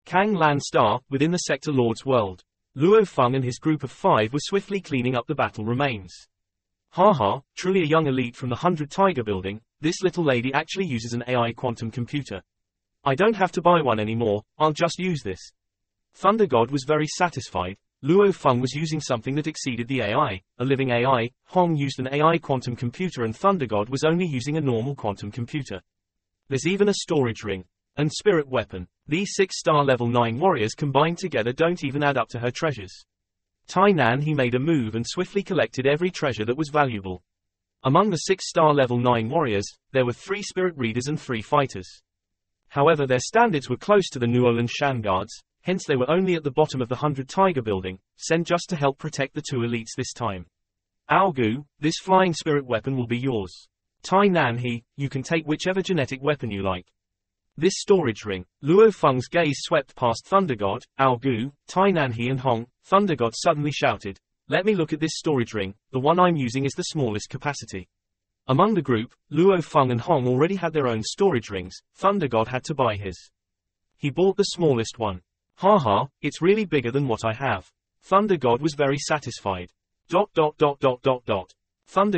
Kang Lan Star, within the Sector Lord's world. Luo Feng and his group of 5 were swiftly cleaning up the battle remains. Haha, truly a young elite from the 100 Tiger building, this little lady actually uses an AI quantum computer. I don't have to buy one anymore, I'll just use this. Thunder God was very satisfied. Luo Feng was using something that exceeded the AI, a living AI. Hong used an AI quantum computer and Thunder God was only using a normal quantum computer. There's even a storage ring. And spirit weapon. These 6-star level 9 warriors combined together don't even add up to her treasures. Tai Nan he made a move and swiftly collected every treasure that was valuable. Among the 6-star level 9 warriors, there were 3 spirit readers and 3 fighters. However, their standards were close to the Nuolan Shan guards, hence they were only at the bottom of the 100 Tiger building, sent just to help protect the 2 elites this time. Ao Gu, this flying spirit weapon will be yours. Tai Nan you can take whichever genetic weapon you like. This storage ring. Luo Feng's gaze swept past Thunder God, Ao Gu, Tai Nan and Hong. Thunder God suddenly shouted, "Let me look at this storage ring, the one I'm using is the smallest capacity." Among the group, Luo Feng and Hong already had their own storage rings. Thunder God had to buy his. He bought the smallest one. Haha, it's really bigger than what I have. Thunder God was very satisfied. Thunder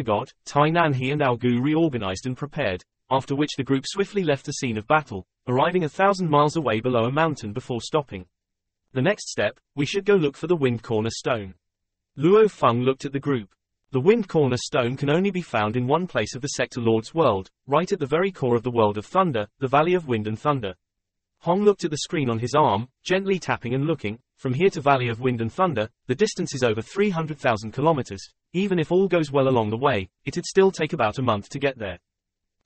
God, Tai Nan and Ao Gu reorganized and prepared, after which the group swiftly left the scene of battle, arriving 1,000 miles away below a mountain before stopping. The next step, we should go look for the Wind Corner Stone. Luo Feng looked at the group. The Wind Corner Stone can only be found in one place of the Sector Lord's world, right at the very core of the world of thunder, the Valley of Wind and Thunder. Hong looked at the screen on his arm, gently tapping and looking. From here to Valley of Wind and Thunder, the distance is over 300,000 kilometers. Even if all goes well along the way, it'd still take about a month to get there.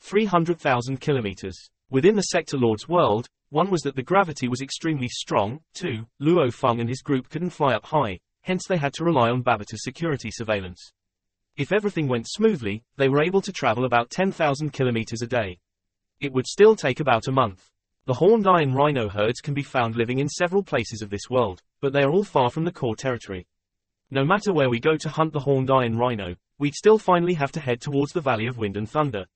300,000 kilometers. Within the Sector Lord's world, one was that the gravity was extremely strong, 2, Luo Feng and his group couldn't fly up high, hence they had to rely on Babata's security surveillance. If everything went smoothly, they were able to travel about 10,000 kilometers a day. It would still take about a month. The horned iron rhino herds can be found living in several places of this world, but they are all far from the core territory. No matter where we go to hunt the horned iron rhino, we'd still finally have to head towards the Valley of Wind and Thunder.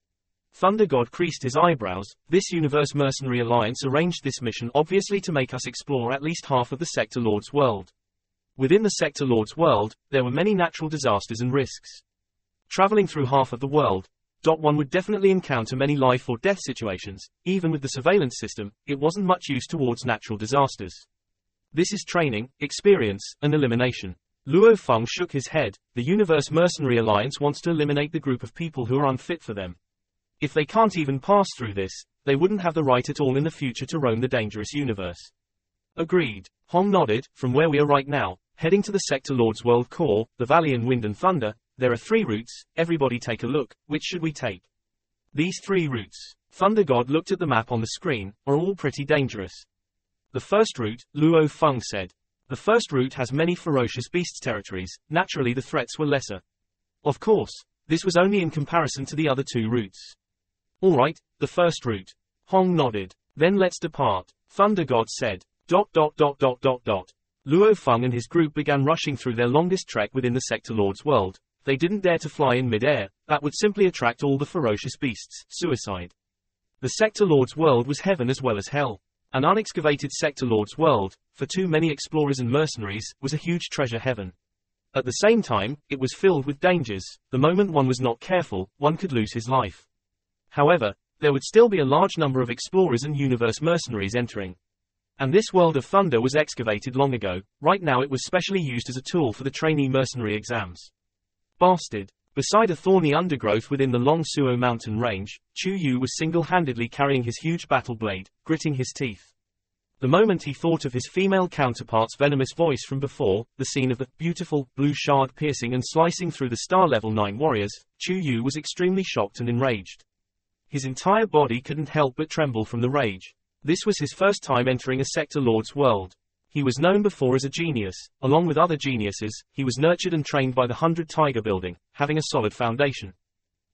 Thunder God creased his eyebrows. This Universe Mercenary Alliance arranged this mission obviously to make us explore at least half of the Sector Lord's world. Within the Sector Lord's world, there were many natural disasters and risks. Traveling through half of the world, one would definitely encounter many life or death situations. Even with the surveillance system, it wasn't much use towards natural disasters. This is training, experience, and elimination. Luo Feng shook his head. The Universe Mercenary Alliance wants to eliminate the group of people who are unfit for them. If they can't even pass through this, they wouldn't have the right at all in the future to roam the dangerous universe. Agreed. Hong nodded. From where we are right now, heading to the Sector Lord's world core, the Valley in Wind and Thunder, there are 3 routes. Everybody take a look. Which should we take? These 3 routes. Thunder God looked at the map on the screen, are all pretty dangerous. The first route, Luo Feng said. The first route has many ferocious beasts territories. Naturally the threats were lesser. Of course, this was only in comparison to the other 2 routes. Alright, the first route. Hong nodded. Then let's depart. Thunder God said. Luo Feng and his group began rushing through their longest trek within the Sector Lord's world. They didn't dare to fly in mid-air, that would simply attract all the ferocious beasts, suicide. The Sector Lord's world was heaven as well as hell. An unexcavated Sector Lord's world, for too many explorers and mercenaries, was a huge treasure heaven. At the same time, it was filled with dangers. The moment one was not careful, one could lose his life. However, there would still be a large number of explorers and universe mercenaries entering. And this world of thunder was excavated long ago. Right now it was specially used as a tool for the trainee mercenary exams. Bastard. Beside a thorny undergrowth within the Long Suo mountain range, Chu Yu was single-handedly carrying his huge battle blade, gritting his teeth. The moment he thought of his female counterpart's venomous voice from before, the scene of the beautiful blue shard piercing and slicing through the star level 9 warriors, Chu Yu was extremely shocked and enraged. His entire body couldn't help but tremble from the rage. This was his first time entering a Sector Lord's world. He was known before as a genius. Along with other geniuses, he was nurtured and trained by the 100 Tiger building, having a solid foundation.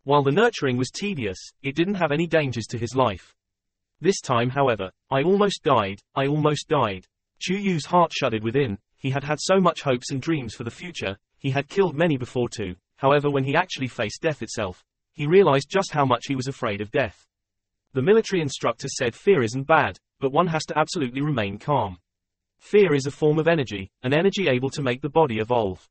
While the nurturing was tedious, it didn't have any dangers to his life. This time, however, I almost died. Chu Yu's heart shuddered within. He had had so much hopes and dreams for the future. He had killed many before too. However, when he actually faced death itself, he realized just how much he was afraid of death. The military instructor said fear isn't bad, but one has to absolutely remain calm. Fear is a form of energy, an energy able to make the body evolve.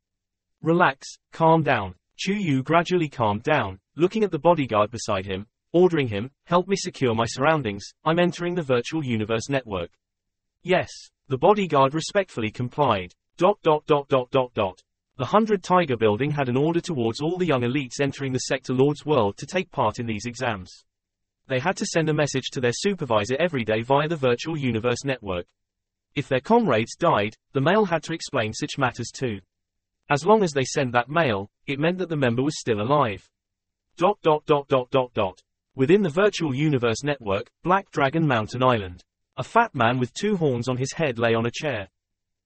Relax, calm down. Chu Yu gradually calmed down, looking at the bodyguard beside him, ordering him, help me secure my surroundings, I'm entering the virtual universe network. Yes. The bodyguard respectfully complied. The 100 Tiger Building had an order towards all the young elites entering the Sector Lord's world to take part in these exams. They had to send a message to their supervisor every day via the virtual universe network. If their comrades died, the mail had to explain such matters too. As long as they sent that mail, it meant that the member was still alive. Within the virtual universe network, Black Dragon Mountain Island. A fat man with 2 horns on his head lay on a chair.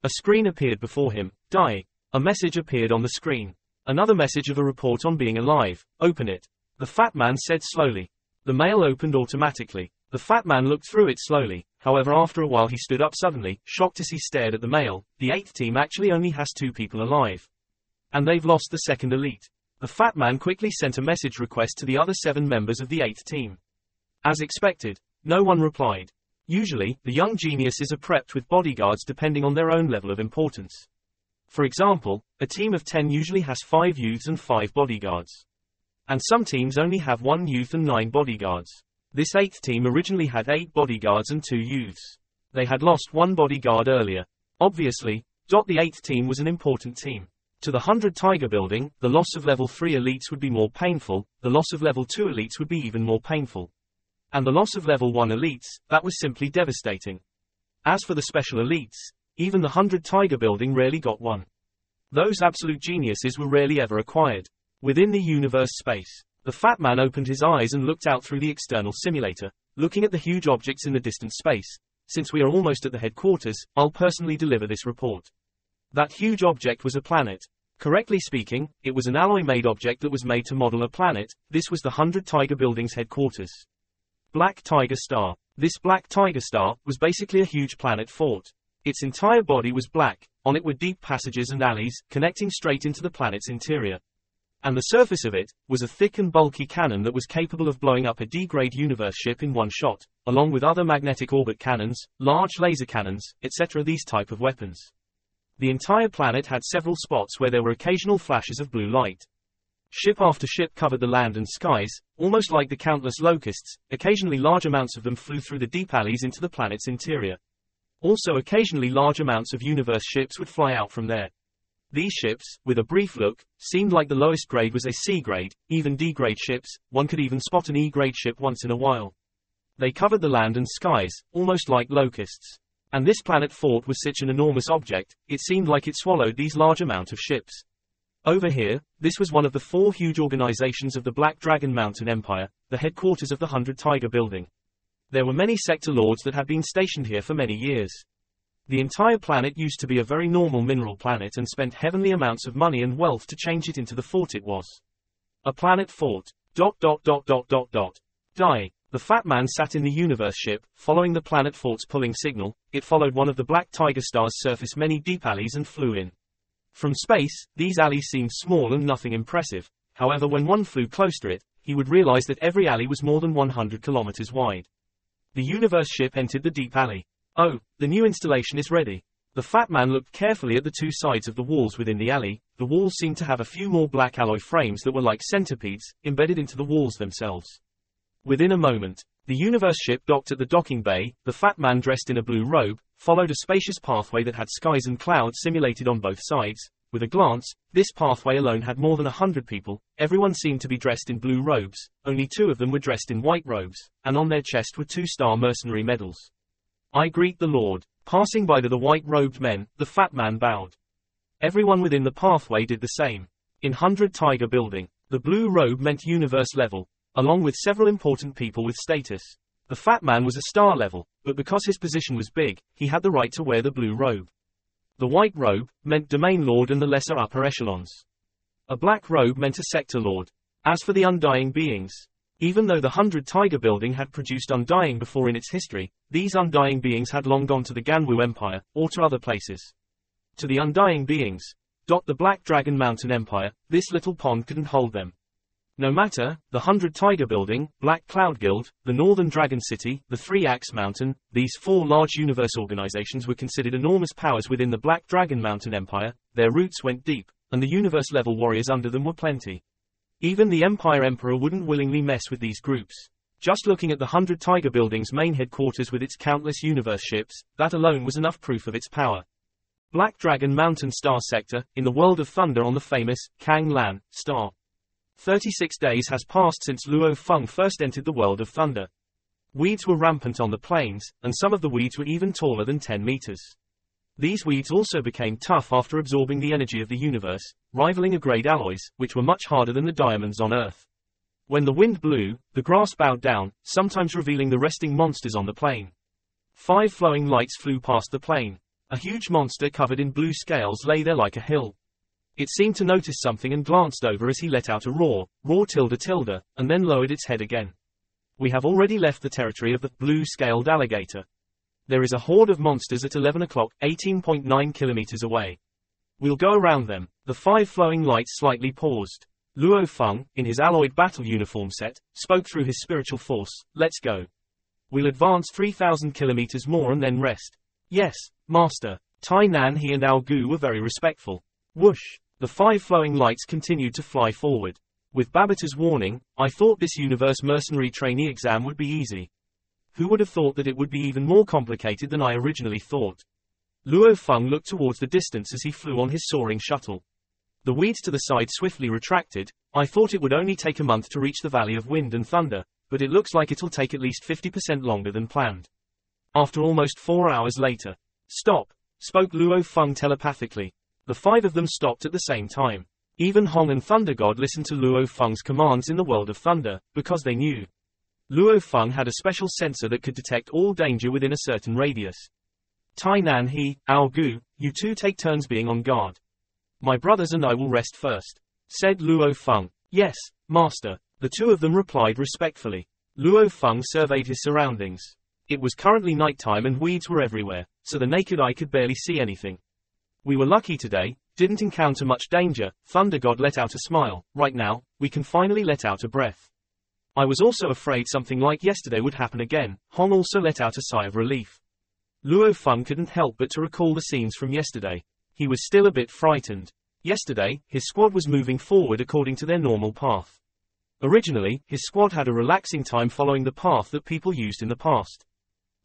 A screen appeared before him. Die. A message appeared on the screen. Another message of a report on being alive. Open it. The fat man said slowly. The mail opened automatically. The fat man looked through it slowly, however after a while he stood up suddenly, shocked as he stared at the mail. The 8th team actually only has 2 people alive. And they've lost the 2nd elite. The fat man quickly sent a message request to the other 7 members of the 8th team. As expected, no one replied. Usually, the young geniuses are prepped with bodyguards depending on their own level of importance. For example, a team of 10 usually has 5 youths and 5 bodyguards. And some teams only have 1 youth and 9 bodyguards. This 8th team originally had 8 bodyguards and 2 youths. They had lost 1 bodyguard earlier. Obviously, the 8th team was an important team. To the 100 Tiger Building, the loss of level 3 elites would be more painful, the loss of level 2 elites would be even more painful. And the loss of level 1 elites, that was simply devastating. As for the special elites, even the 100 Tiger Building rarely got one. Those absolute geniuses were rarely ever acquired. Within the universe space, the fat man opened his eyes and looked out through the external simulator, looking at the huge objects in the distant space. Since we are almost at the headquarters, I'll personally deliver this report. That huge object was a planet. Correctly speaking, it was an alloy-made object that was made to model a planet. This was the 100 Tiger Building's headquarters. Black Tiger Star. This Black Tiger Star was basically a huge planet fort. Its entire body was black, on it were deep passages and alleys, connecting straight into the planet's interior. And the surface of it, was a thick and bulky cannon that was capable of blowing up a D-grade universe ship in one shot, along with other magnetic orbit cannons, large laser cannons, etc. These type of weapons. The entire planet had several spots where there were occasional flashes of blue light. Ship after ship covered the land and skies, almost like the countless locusts. Occasionally large amounts of them flew through the deep alleys into the planet's interior. Also occasionally large amounts of universe ships would fly out from there. These ships, with a brief look, seemed like the lowest grade was a C-grade, even D-grade ships. One could even spot an E-grade ship once in a while. They covered the land and skies, almost like locusts. And this planet fort was such an enormous object, it seemed like it swallowed these large amount of ships. Over here, this was one of the 4 huge organizations of the Black Dragon Mountain Empire, the headquarters of the 100 Tiger Building. There were many sector lords that had been stationed here for many years. The entire planet used to be a very normal mineral planet and spent heavenly amounts of money and wealth to change it into the fort it was. A planet fort. Die. The fat man sat in the universe ship, following the planet fort's pulling signal. It followed one of the Black Tiger Star's surface many deep alleys and flew in. From space, these alleys seemed small and nothing impressive. However, when one flew close to it, he would realize that every alley was more than 100 kilometers wide. The universe ship entered the deep alley. Oh, the new installation is ready. The fat man looked carefully at the 2 sides of the walls within the alley. The walls seemed to have a few more black alloy frames that were like centipedes, embedded into the walls themselves. Within a moment, the universe ship docked at the docking bay. The fat man dressed in a blue robe, followed a spacious pathway that had skies and clouds simulated on both sides. With a glance, this pathway alone had more than 100 people. Everyone seemed to be dressed in blue robes, only 2 of them were dressed in white robes, and on their chest were 2-star mercenary medals. I greet the Lord. Passing by the white-robed men, the fat man bowed. Everyone within the pathway did the same. In 100 Tiger Building, the blue robe meant universe level, along with several important people with status. The fat man was a star level, but because his position was big, he had the right to wear the blue robe. The white robe meant domain lord and the lesser upper echelons. A black robe meant a sector lord. As for the undying beings, even though the 100 Tiger Building had produced undying before in its history, these undying beings had long gone to the Ganwu Empire, or to other places. To the undying beings, the Black Dragon Mountain Empire, this little pond couldn't hold them. No matter, the 100 Tiger Building, Black Cloud Guild, the Northern Dragon City, the Three Axe Mountain, these four large universe organizations were considered enormous powers within the Black Dragon Mountain Empire. Their roots went deep, and the universe-level warriors under them were plenty. Even the Empire Emperor wouldn't willingly mess with these groups. Just looking at the 100 Tiger Building's main headquarters with its countless universe ships, that alone was enough proof of its power. Black Dragon Mountain Star Sector, in the world of thunder on the famous Kang Lan star. 36 days has passed since Luo Feng first entered the world of thunder. Weeds were rampant on the plains, and some of the weeds were even taller than 10 meters. These weeds also became tough after absorbing the energy of the universe, rivaling a grade alloys, which were much harder than the diamonds on Earth. When the wind blew, the grass bowed down, sometimes revealing the resting monsters on the plain. 5 flowing lights flew past the plain. A huge monster covered in blue scales lay there like a hill. It seemed to notice something and glanced over as he let out a roar, tilde tilde, and then lowered its head again. We have already left the territory of the blue-scaled alligator. There is a horde of monsters at 11 o'clock, 18.9 kilometers away. We'll go around them. The 5 flowing lights slightly paused. Luo Feng, in his alloyed battle uniform set, spoke through his spiritual force. Let's go. We'll advance 3,000 kilometers more and then rest. Yes, Master. Tai Nan He and Ao Gu were very respectful. Whoosh. The 5 flowing lights continued to fly forward. With Babata's warning, I thought this universe mercenary trainee exam would be easy. Who would have thought that it would be even more complicated than I originally thought? Luo Feng looked towards the distance as he flew on his soaring shuttle. The weeds to the side swiftly retracted. I thought it would only take a month to reach the Valley of Wind and Thunder, but it looks like it'll take at least 50% longer than planned. After almost 4 hours later. Stop, spoke Luo Feng telepathically. The 5 of them stopped at the same time. Even Hong and Thunder God listened to Luo Feng's commands in the world of thunder, because they knew. Luo Feng had a special sensor that could detect all danger within a certain radius. Tai Nan He, Ao Gu, you two take turns being on guard. My brothers and I will rest first, said Luo Feng. Yes, Master, the 2 of them replied respectfully. Luo Feng surveyed his surroundings. It was currently nighttime and weeds were everywhere, so the naked eye could barely see anything. We were lucky today, didn't encounter much danger. Thunder God let out a smile. Right now, we can finally let out a breath. I was also afraid something like yesterday would happen again. Hong also let out a sigh of relief. Luo Feng couldn't help but to recall the scenes from yesterday. He was still a bit frightened. Yesterday, his squad was moving forward according to their normal path. Originally, his squad had a relaxing time following the path that people used in the past.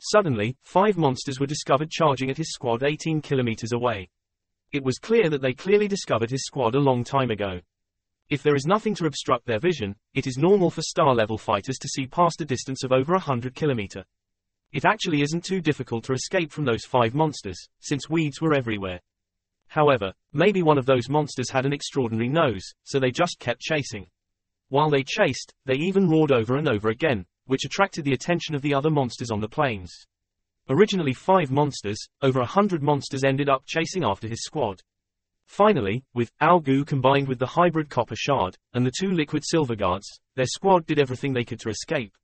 Suddenly, 5 monsters were discovered charging at his squad 18 kilometers away. It was clear that they clearly discovered his squad a long time ago. If there is nothing to obstruct their vision, it is normal for star-level fighters to see past a distance of over 100 kilometers. It actually isn't too difficult to escape from those 5 monsters, since weeds were everywhere. However, maybe one of those monsters had an extraordinary nose, so they just kept chasing. While they chased, they even roared over and over again, which attracted the attention of the other monsters on the plains. Originally 5 monsters, over 100 monsters ended up chasing after his squad. Finally, with Ao Gu combined with the hybrid copper shard, and the 2 liquid silver guards, their squad did everything they could to escape.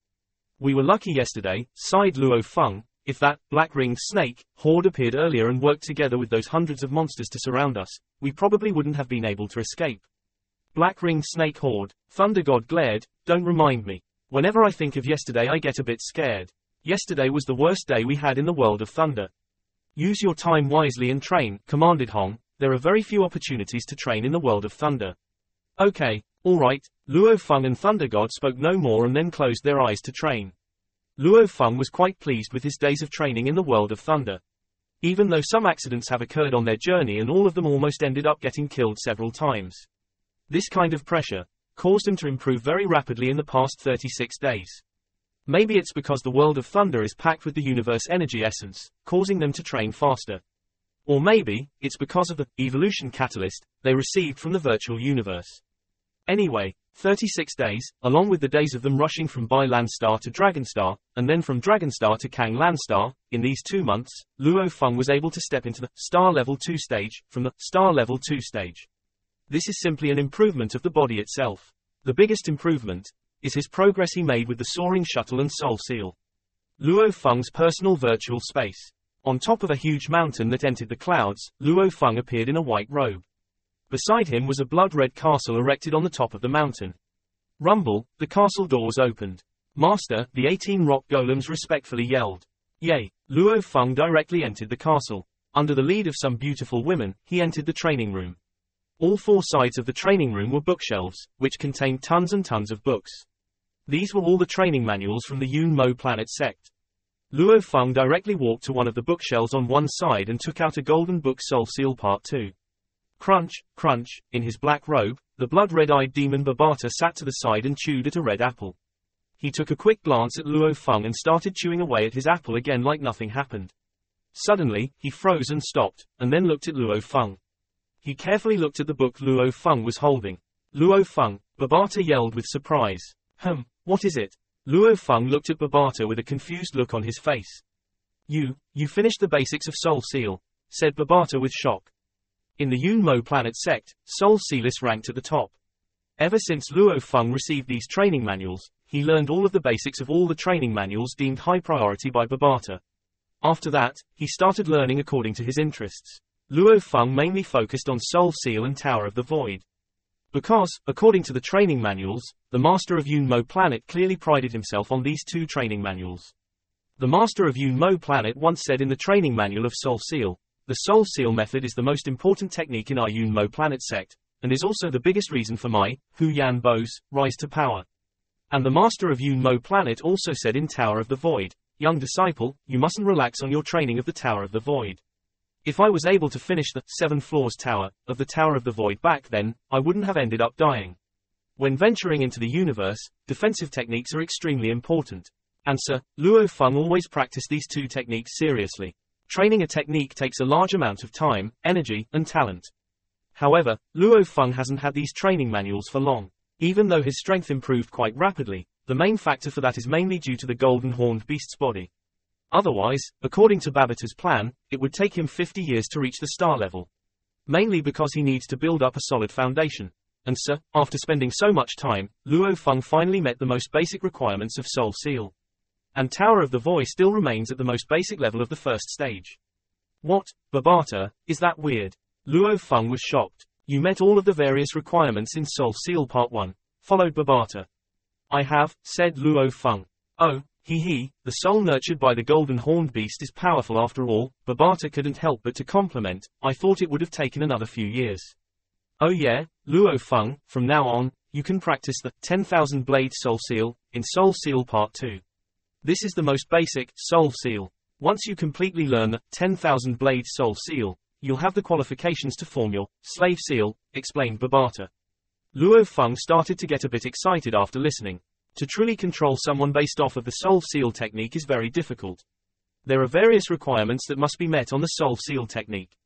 We were lucky yesterday, sighed Luo Feng. If that black-ringed snake horde appeared earlier and worked together with those hundreds of monsters to surround us, we probably wouldn't have been able to escape. Black-ringed snake horde, Thunder God glared. Don't remind me. Whenever I think of yesterday I get a bit scared. Yesterday was the worst day we had in the world of thunder. Use your time wisely and train, commanded Hong. There are very few opportunities to train in the world of thunder. Okay, alright. Luo Feng and Thunder God spoke no more and then closed their eyes to train. Luo Feng was quite pleased with his days of training in the world of thunder. Even though some accidents have occurred on their journey and all of them almost ended up getting killed several times. This kind of pressure caused him to improve very rapidly in the past 36 days. Maybe it's because the world of thunder is packed with the universe energy essence, causing them to train faster. Or maybe, it's because of the evolution catalyst they received from the virtual universe. Anyway, 36 days, along with the days of them rushing from Bai Lan Star to Dragon Star, and then from Dragon Star to Kang Lan Star, in these 2 months, Luo Feng was able to step into the Star Level 2 stage, from the Star Level 2 stage. This is simply an improvement of the body itself. The biggest improvement is his progress he made with the soaring shuttle and soul seal. Luo Feng's personal virtual space. On top of a huge mountain that entered the clouds, Luo Feng appeared in a white robe. Beside him was a blood-red castle erected on the top of the mountain. Rumble, the castle doors opened. Master, the 18 rock golems respectfully yelled. Yay! Luo Feng directly entered the castle. Under the lead of some beautiful women, he entered the training room. All four sides of the training room were bookshelves, which contained tons and tons of books. These were all the training manuals from the Yun Mo planet sect. Luo Feng directly walked to one of the bookshelves on one side and took out a golden book, Soul Seal Part 2. Crunch, crunch, in his black robe, the blood-red-eyed demon Babata sat to the side and chewed at a red apple. He took a quick glance at Luo Feng and started chewing away at his apple again like nothing happened. Suddenly, he froze and stopped, and then looked at Luo Feng. He carefully looked at the book Luo Feng was holding. Luo Feng, Babata yelled with surprise. What is it? Luo Feng looked at Babata with a confused look on his face. You finished the basics of Soul Seal, said Babata with shock. In the Yun Mo planet sect, Soul Sealists ranked at the top. Ever since Luo Feng received these training manuals, he learned all of the basics of all the training manuals deemed high priority by Babata. After that, he started learning according to his interests. Luo Feng mainly focused on Soul Seal and Tower of the Void. Because, according to the training manuals, the Master of Yun Mo planet clearly prided himself on these two training manuals. The Master of Yun Mo planet once said in the training manual of Soul Seal, the Soul Seal method is the most important technique in our Yun Mo planet sect, and is also the biggest reason for my, Hu Yan Bo's, rise to power. And the Master of Yun Mo planet also said in Tower of the Void, young disciple, you mustn't relax on your training of the Tower of the Void. If I was able to finish the 7 floors tower of the Tower of the Void back then, I wouldn't have ended up dying. When venturing into the universe, defensive techniques are extremely important. Answer, Luo Feng always practiced these two techniques seriously. Training a technique takes a large amount of time, energy, and talent. However, Luo Feng hasn't had these training manuals for long. Even though his strength improved quite rapidly, the main factor for that is mainly due to the golden horned beast's body. Otherwise, according to Babata's plan, it would take him 50 years to reach the star level. Mainly because he needs to build up a solid foundation. And so, after spending so much time, Luo Feng finally met the most basic requirements of Soul Seal. And Tower of the Void still remains at the most basic level of the first stage. What, Babata, is that weird? Luo Feng was shocked. You met all of the various requirements in Soul Seal Part 1, followed Babata. I have, said Luo Feng. Oh, the soul nurtured by the golden horned beast is powerful after all, Babata couldn't help but to compliment, I thought it would have taken another few years. Oh yeah, Luo Feng, from now on, you can practice the 10,000 blade Soul Seal, in Soul Seal Part 2. This is the most basic, Soul Seal. Once you completely learn the 10,000 blade Soul Seal, you'll have the qualifications to form your Slave Seal, explained Babata. Luo Feng started to get a bit excited after listening. To truly control someone based off of the Soul Seal technique is very difficult. There are various requirements that must be met on the Soul Seal technique.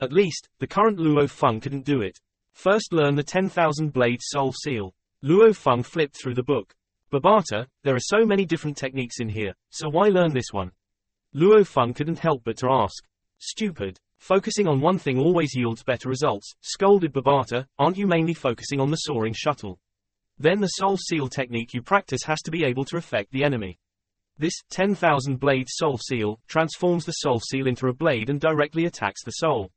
At least, the current Luo Feng couldn't do it. First learn the 10,000 blade Soul Seal. Luo Feng flipped through the book. Babata, there are so many different techniques in here, so why learn this one? Luo Feng couldn't help but to ask. Stupid. Focusing on one thing always yields better results, scolded Babata, aren't you mainly focusing on the soaring shuttle? Then the Soul Seal technique you practice has to be able to affect the enemy. This 10,000 blade Soul Seal transforms the Soul Seal into a blade and directly attacks the soul.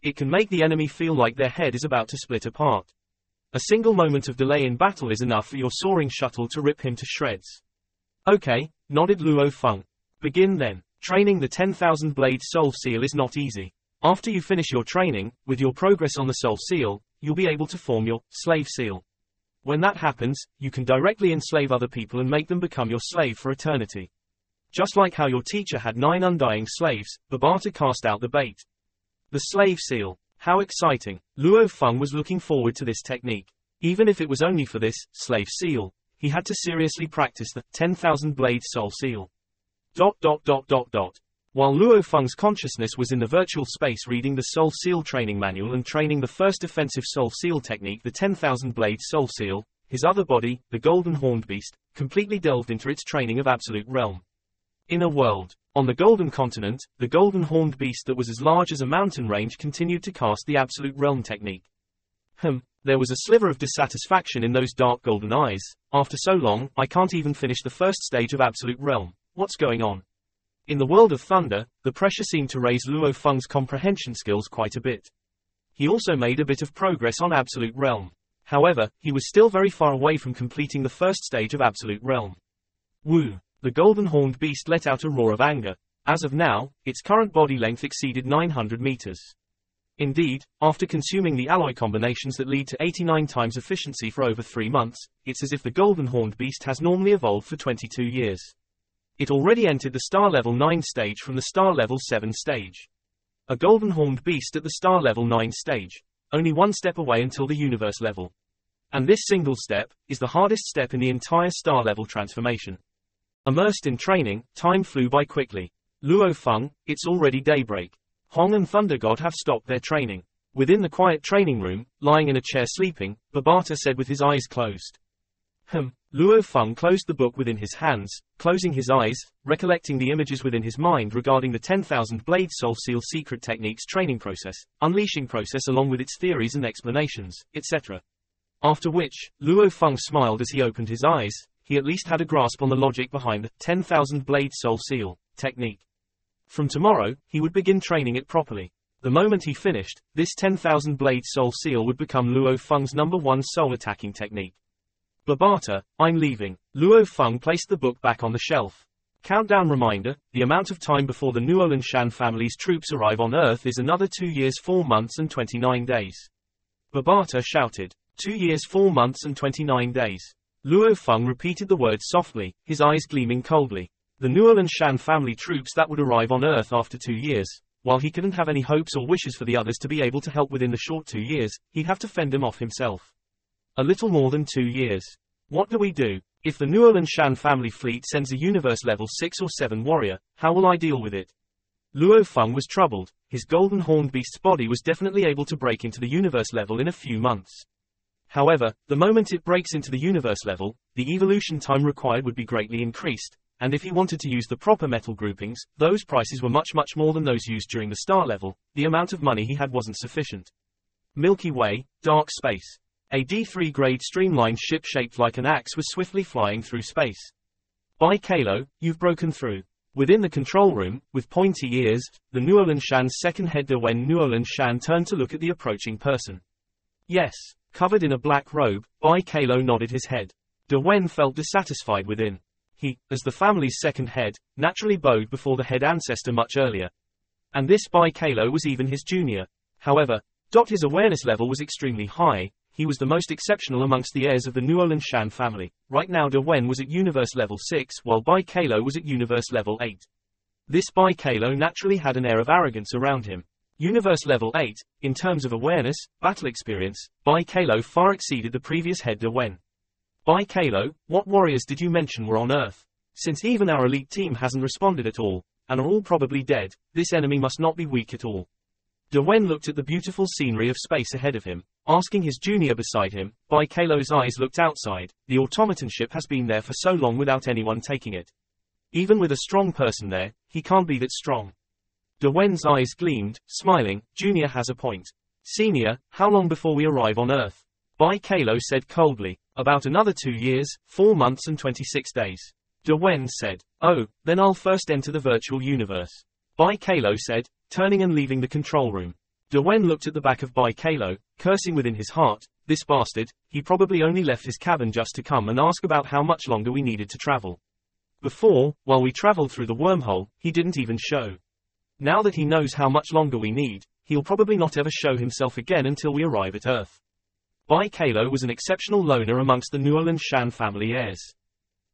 It can make the enemy feel like their head is about to split apart. A single moment of delay in battle is enough for your soaring shuttle to rip him to shreds. Okay, nodded Luo Feng. Begin then. Training the 10,000 blade Soul Seal is not easy. After you finish your training, with your progress on the Soul Seal, you'll be able to form your Slave Seal. When that happens, you can directly enslave other people and make them become your slave for eternity. Just like how your teacher had 9 undying slaves, Babata cast out the bait. The Slave Seal. How exciting. Luo Feng was looking forward to this technique. Even if it was only for this Slave Seal, he had to seriously practice the 10,000 blade Soul Seal. While Luo Feng's consciousness was in the virtual space reading the Soul Seal training manual and training the first defensive Soul Seal technique, the 10,000 blade Soul Seal, his other body, the golden horned beast, completely delved into its training of Absolute Realm. Inner world. On the Golden Continent, the golden horned beast that was as large as a mountain range continued to cast the Absolute Realm technique. There was a sliver of dissatisfaction in those dark golden eyes. After so long, I can't even finish the first stage of Absolute Realm. What's going on? In the world of thunder, the pressure seemed to raise Luo Feng's comprehension skills quite a bit. He also made a bit of progress on Absolute Realm. However, he was still very far away from completing the first stage of Absolute Realm. Woo! The golden horned beast let out a roar of anger. As of now, its current body length exceeded 900 meters. Indeed, after consuming the alloy combinations that lead to 89 times efficiency for over 3 months, it's as if the golden horned beast has normally evolved for 22 years. It already entered the star level 9 stage from the star level 7 stage. A golden horned beast at the star level 9 stage. Only one step away until the universe level. And this single step is the hardest step in the entire star level transformation. Immersed in training, time flew by quickly. Luo Feng, it's already daybreak. Hong and Thunder God have stopped their training. Within the quiet training room, lying in a chair sleeping, Babata said with his eyes closed. Luo Feng closed the book within his hands, closing his eyes, recollecting the images within his mind regarding the 10,000 Blade Soul Seal secret techniques training process, unleashing process along with its theories and explanations, etc. After which, Luo Feng smiled as he opened his eyes. He at least had a grasp on the logic behind the 10,000 Blade Soul Seal technique. From tomorrow, he would begin training it properly. The moment he finished, this 10,000 Blade Soul Seal would become Luo Feng's #1 soul attacking technique. Babata, I'm leaving. Luo Feng placed the book back on the shelf. Countdown reminder, the amount of time before the Nuolan Shan family's troops arrive on Earth is another 2 years 4 months and 29 days. Babata shouted. 2 years 4 months and 29 days. Luo Feng repeated the words softly, his eyes gleaming coldly. The Nuolan Shan family troops that would arrive on Earth after 2 years. While he couldn't have any hopes or wishes for the others to be able to help within the short 2 years, he'd have to fend them off himself. A little more than 2 years. What do we do? If the Nuolan Shan family fleet sends a universe level 6 or 7 warrior, how will I deal with it? Luo Feng was troubled. His golden horned beast's body was definitely able to break into the universe level in a few months. However, the moment it breaks into the universe level, the evolution time required would be greatly increased, and if he wanted to use the proper metal groupings, those prices were much more than those used during the star level. The amount of money he had wasn't sufficient. Milky Way, dark space. A D3 grade streamlined ship shaped like an axe was swiftly flying through space. By Kalo, you've broken through. Within the control room, with pointy ears, the Nuolan Shan's second head when Nuolan Shan turned to look at the approaching person. Yes. Covered in a black robe, Bai Kalo nodded his head. De Wen felt dissatisfied within. He, as the family's second head, naturally bowed before the head ancestor much earlier. And this Bai Kalo was even his junior. However, his awareness level was extremely high. He was the most exceptional amongst the heirs of the Nuolan Shan family. Right now De Wen was at universe level 6 while Bai Kalo was at universe level 8. This Bai Kalo naturally had an air of arrogance around him. Universe level 8, in terms of awareness, battle experience, Bai Kalo far exceeded the previous head De Wen. Bai Kalo, what warriors did you mention were on Earth? Since even our elite team hasn't responded at all, and are all probably dead, this enemy must not be weak at all. De Wen looked at the beautiful scenery of space ahead of him, asking his junior beside him. Bai Kalo's eyes looked outside. The automaton ship has been there for so long without anyone taking it. Even with a strong person there, he can't be that strong. De Wen's eyes gleamed, smiling. Junior has a point. Senior, how long before we arrive on Earth? Bai Kalo said coldly. About another 2 years, 4 months and 26 days. De Wen said. Oh, then I'll first enter the virtual universe. Bai Kalo said, turning and leaving the control room. De Wen looked at the back of Bai Kalo, cursing within his heart. This bastard, he probably only left his cabin just to come and ask about how much longer we needed to travel. Before, while we traveled through the wormhole, he didn't even show. Now that he knows how much longer we need, he'll probably not ever show himself again until we arrive at Earth. Bai Kalo was an exceptional loner amongst the Nuolan Shan family heirs.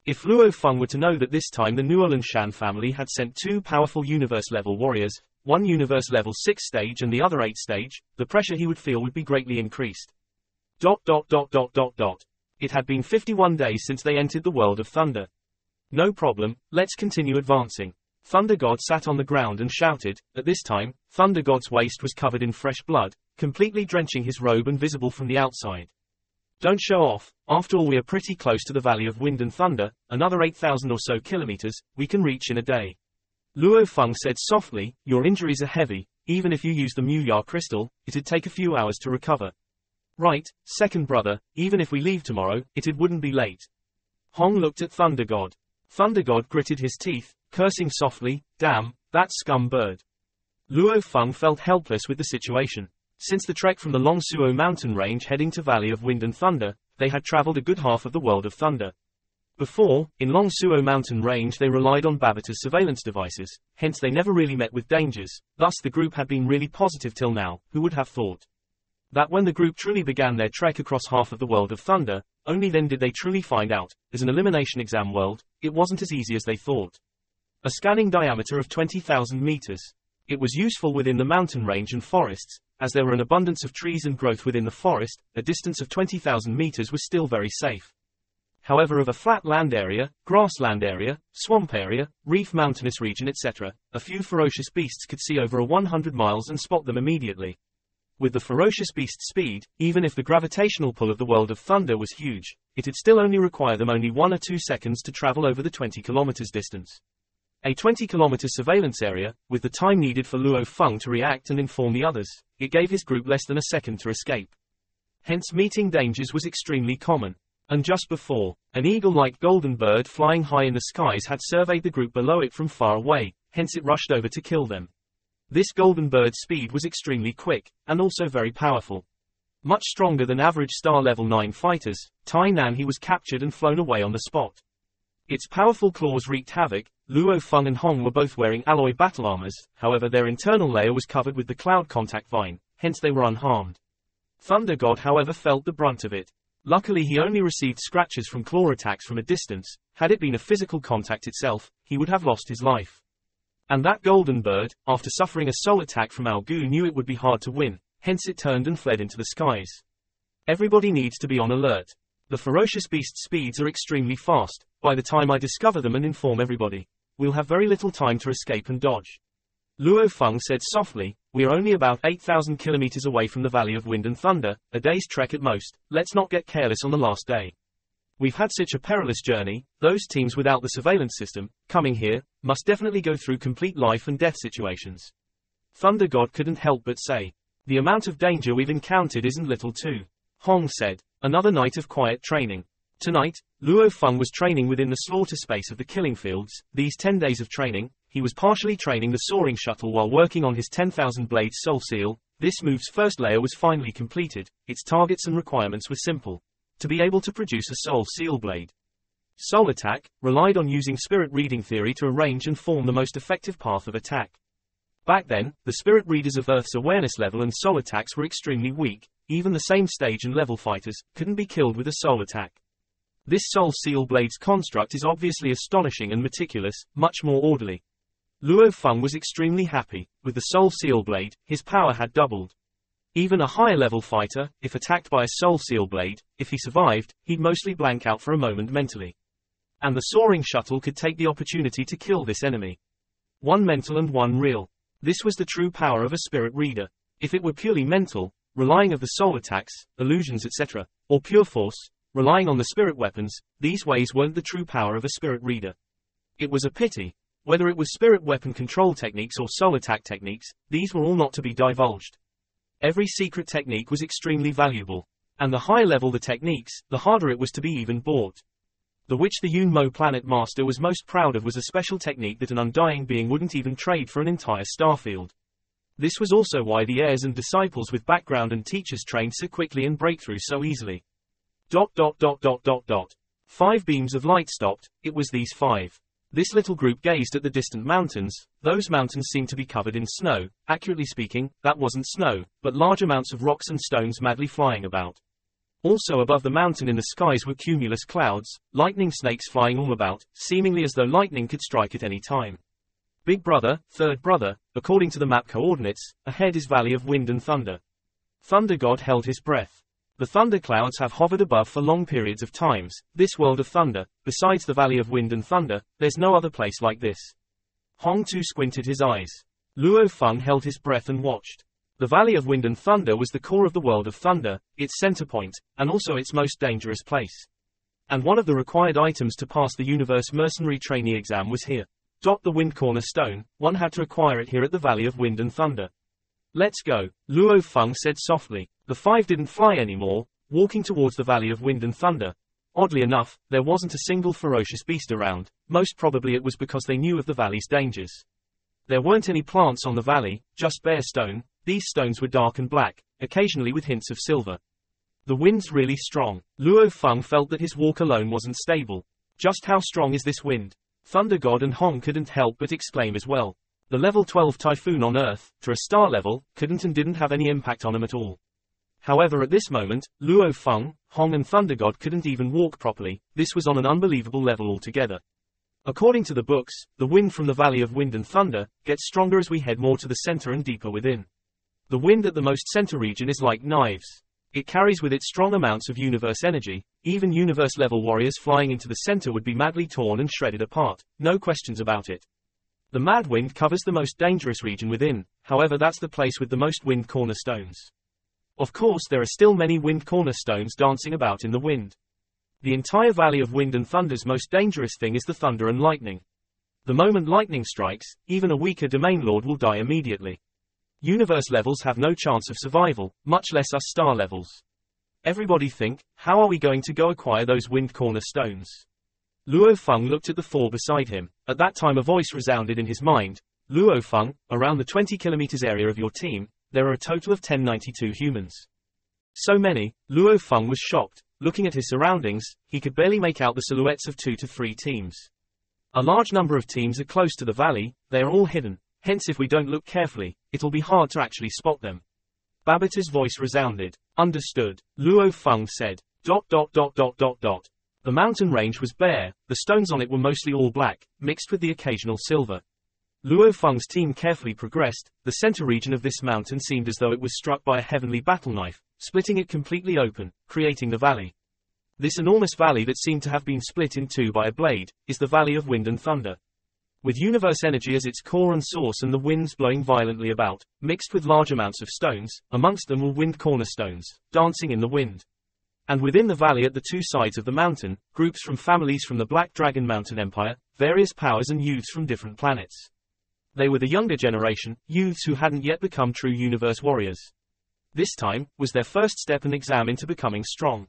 If Luo Feng were to know that this time the Nuolan Shan family had sent 2 powerful universe-level warriors, one universe level 6 stage and the other 8 stage, the pressure he would feel would be greatly increased. It had been 51 days since they entered the world of Thunder. No problem, let's continue advancing. Thunder God sat on the ground and shouted. At this time, Thunder God's waist was covered in fresh blood, completely drenching his robe and visible from the outside. Don't show off, after all we are pretty close to the Valley of Wind and Thunder, another 8,000 or so kilometers, we can reach in a day. Luo Feng said softly, your injuries are heavy, even if you use the Mu-Ya crystal, it'd take a few hours to recover. Right, second brother, even if we leave tomorrow, it wouldn't be late. Hong looked at Thunder God. Thunder God gritted his teeth, cursing softly, damn, that scum bird. Luo Feng felt helpless with the situation. Since the trek from the Long Suo mountain range heading to Valley of Wind and Thunder, they had traveled a good half of the world of thunder. Before, in Long Suo mountain range they relied on Babita's surveillance devices, hence they never really met with dangers, thus the group had been really positive till now. Who would have thought that when the group truly began their trek across half of the world of thunder, only then did they truly find out, as an elimination exam world, it wasn't as easy as they thought. A scanning diameter of 20,000 meters. It was useful within the mountain range and forests, as there were an abundance of trees and growth within the forest. A distance of 20,000 meters was still very safe. However, of a flat land area, grassland area, swamp area, reef mountainous region etc., a few ferocious beasts could see over 100 miles and spot them immediately. With the ferocious beast's speed, even if the gravitational pull of the world of thunder was huge, it'd still only require them only 1 or 2 seconds to travel over the 20 kilometers distance. A 20-kilometer surveillance area, with the time needed for Luo Feng to react and inform the others, it gave his group less than a second to escape. Hence meeting dangers was extremely common. And just before, an eagle-like golden bird flying high in the skies had surveyed the group below it from far away, hence it rushed over to kill them. This golden bird's speed was extremely quick, and also very powerful. Much stronger than average Star Level 9 fighters, Tainan he was captured and flown away on the spot. Its powerful claws wreaked havoc. Luo Feng and Hong were both wearing alloy battle armors, however their internal layer was covered with the cloud contact vine, hence they were unharmed. Thunder God however felt the brunt of it. Luckily he only received scratches from claw attacks from a distance. Had it been a physical contact itself, he would have lost his life. And that golden bird, after suffering a soul attack from Ao Gu, knew it would be hard to win, hence it turned and fled into the skies. Everybody needs to be on alert. The ferocious beast's speeds are extremely fast. By the time I discover them and inform everybody, we'll have very little time to escape and dodge. Luo Feng said softly, we are only about 8,000 kilometers away from the Valley of Wind and Thunder, a day's trek at most. Let's not get careless on the last day. We've had such a perilous journey. Those teams without the surveillance system, coming here, must definitely go through complete life and death situations. Thunder God couldn't help but say, the amount of danger we've encountered isn't little too. Hong said, another night of quiet training. Tonight, Luo Feng was training within the slaughter space of the killing fields. These 10 days of training, he was partially training the soaring shuttle while working on his 10,000 blades soul seal. This move's first layer was finally completed. Its targets and requirements were simple. To be able to produce a soul seal blade. Soul attack relied on using spirit reading theory to arrange and form the most effective path of attack. Back then, the spirit readers of Earth's awareness level and soul attacks were extremely weak. Even the same stage and level fighters couldn't be killed with a soul attack. This soul seal blade's construct is obviously astonishing and meticulous, much more orderly. Luo Feng was extremely happy. With the soul seal blade, his power had doubled. Even a higher level fighter, if attacked by a soul seal blade, if he survived, he'd mostly blank out for a moment mentally. And the soaring shuttle could take the opportunity to kill this enemy. One mental and one real. This was the true power of a spirit reader. If it were purely mental, relying on the soul attacks, illusions etc., or pure force, relying on the spirit weapons, these ways weren't the true power of a spirit reader. It was a pity. Whether it was spirit weapon control techniques or soul attack techniques, these were all not to be divulged. Every secret technique was extremely valuable. And the higher level the techniques, the harder it was to be even bought. The which the Yun Mo planet master was most proud of was a special technique that an undying being wouldn't even trade for an entire starfield. This was also why the heirs and disciples with background and teachers trained so quickly and break through so easily. 5 beams of light stopped. It was these 5. This little group gazed at the distant mountains. Those mountains seemed to be covered in snow. Accurately speaking, that wasn't snow, but large amounts of rocks and stones madly flying about. Also above the mountain in the skies were cumulus clouds, lightning snakes flying all about, seemingly as though lightning could strike at any time. Big brother, third brother, according to the map coordinates, ahead is Valley of Wind and Thunder. Thunder God held his breath. The thunder clouds have hovered above for long periods of times. This world of thunder, besides the Valley of Wind and Thunder, there's no other place like this. Hong too squinted his eyes. Luo Feng held his breath and watched. The Valley of Wind and Thunder was the core of the world of thunder, its center point, and also its most dangerous place. And one of the required items to pass the Universe Mercenary Trainee exam was here. The Wind Cornerstone, one had to acquire it here at the Valley of Wind and Thunder. Let's go, Luo Feng said softly. The 5 didn't fly anymore, walking towards the Valley of Wind and Thunder. Oddly enough, there wasn't a single ferocious beast around. Most probably it was because they knew of the valley's dangers. There weren't any plants on the valley, just bare stone. these stones were dark and black, occasionally with hints of silver. The wind's really strong. Luo Feng felt that his walk alone wasn't stable. Just how strong is this wind? Thunder God and Hong couldn't help but exclaim as well. The level 12 typhoon on Earth, to a star level, couldn't and didn't have any impact on him at all. However, at this moment, Luo Feng, Hong and Thunder God couldn't even walk properly. This was on an unbelievable level altogether. According to the books, the wind from the Valley of Wind and Thunder gets stronger as we head more to the center and deeper within. The wind at the most center region is like knives. It carries with it strong amounts of universe energy. Even universe-level warriors flying into the center would be madly torn and shredded apart, no questions about it. The mad wind covers the most dangerous region within, however that's the place with the most wind cornerstones. Of course there are still many wind cornerstones dancing about in the wind. The entire Valley of Wind and Thunder's most dangerous thing is the thunder and lightning. The moment lightning strikes, even a weaker domain lord will die immediately. Universe levels have no chance of survival, much less us star levels. Everybody think, how are we going to go acquire those wind cornerstones? Luo Feng looked at the four beside him. At that time a voice resounded in his mind. Luo Feng, around the 20 kilometers area of your team, there are a total of 1092 humans. So many. Luo Feng was shocked. Looking at his surroundings, he could barely make out the silhouettes of 2 to 3 teams. A large number of teams are close to the valley, they are all hidden, hence if we don't look carefully, it'll be hard to actually spot them. Babata's voice resounded. Understood. Luo Feng said. ... The mountain range was bare, the stones on it were mostly all black, mixed with the occasional silver. Luo Feng's team carefully progressed. The center region of this mountain seemed as though it was struck by a heavenly battle knife, splitting it completely open, creating the valley. This enormous valley that seemed to have been split in two by a blade, is the Valley of Wind and Thunder. With universe energy as its core and source and the winds blowing violently about, mixed with large amounts of stones, amongst them were wind cornerstones, dancing in the wind. And within the valley at the two sides of the mountain, groups from families from the Black Dragon Mountain Empire, various powers and youths from different planets. They were the younger generation, youths who hadn't yet become true universe warriors. This time, was their first step and exam into becoming strong.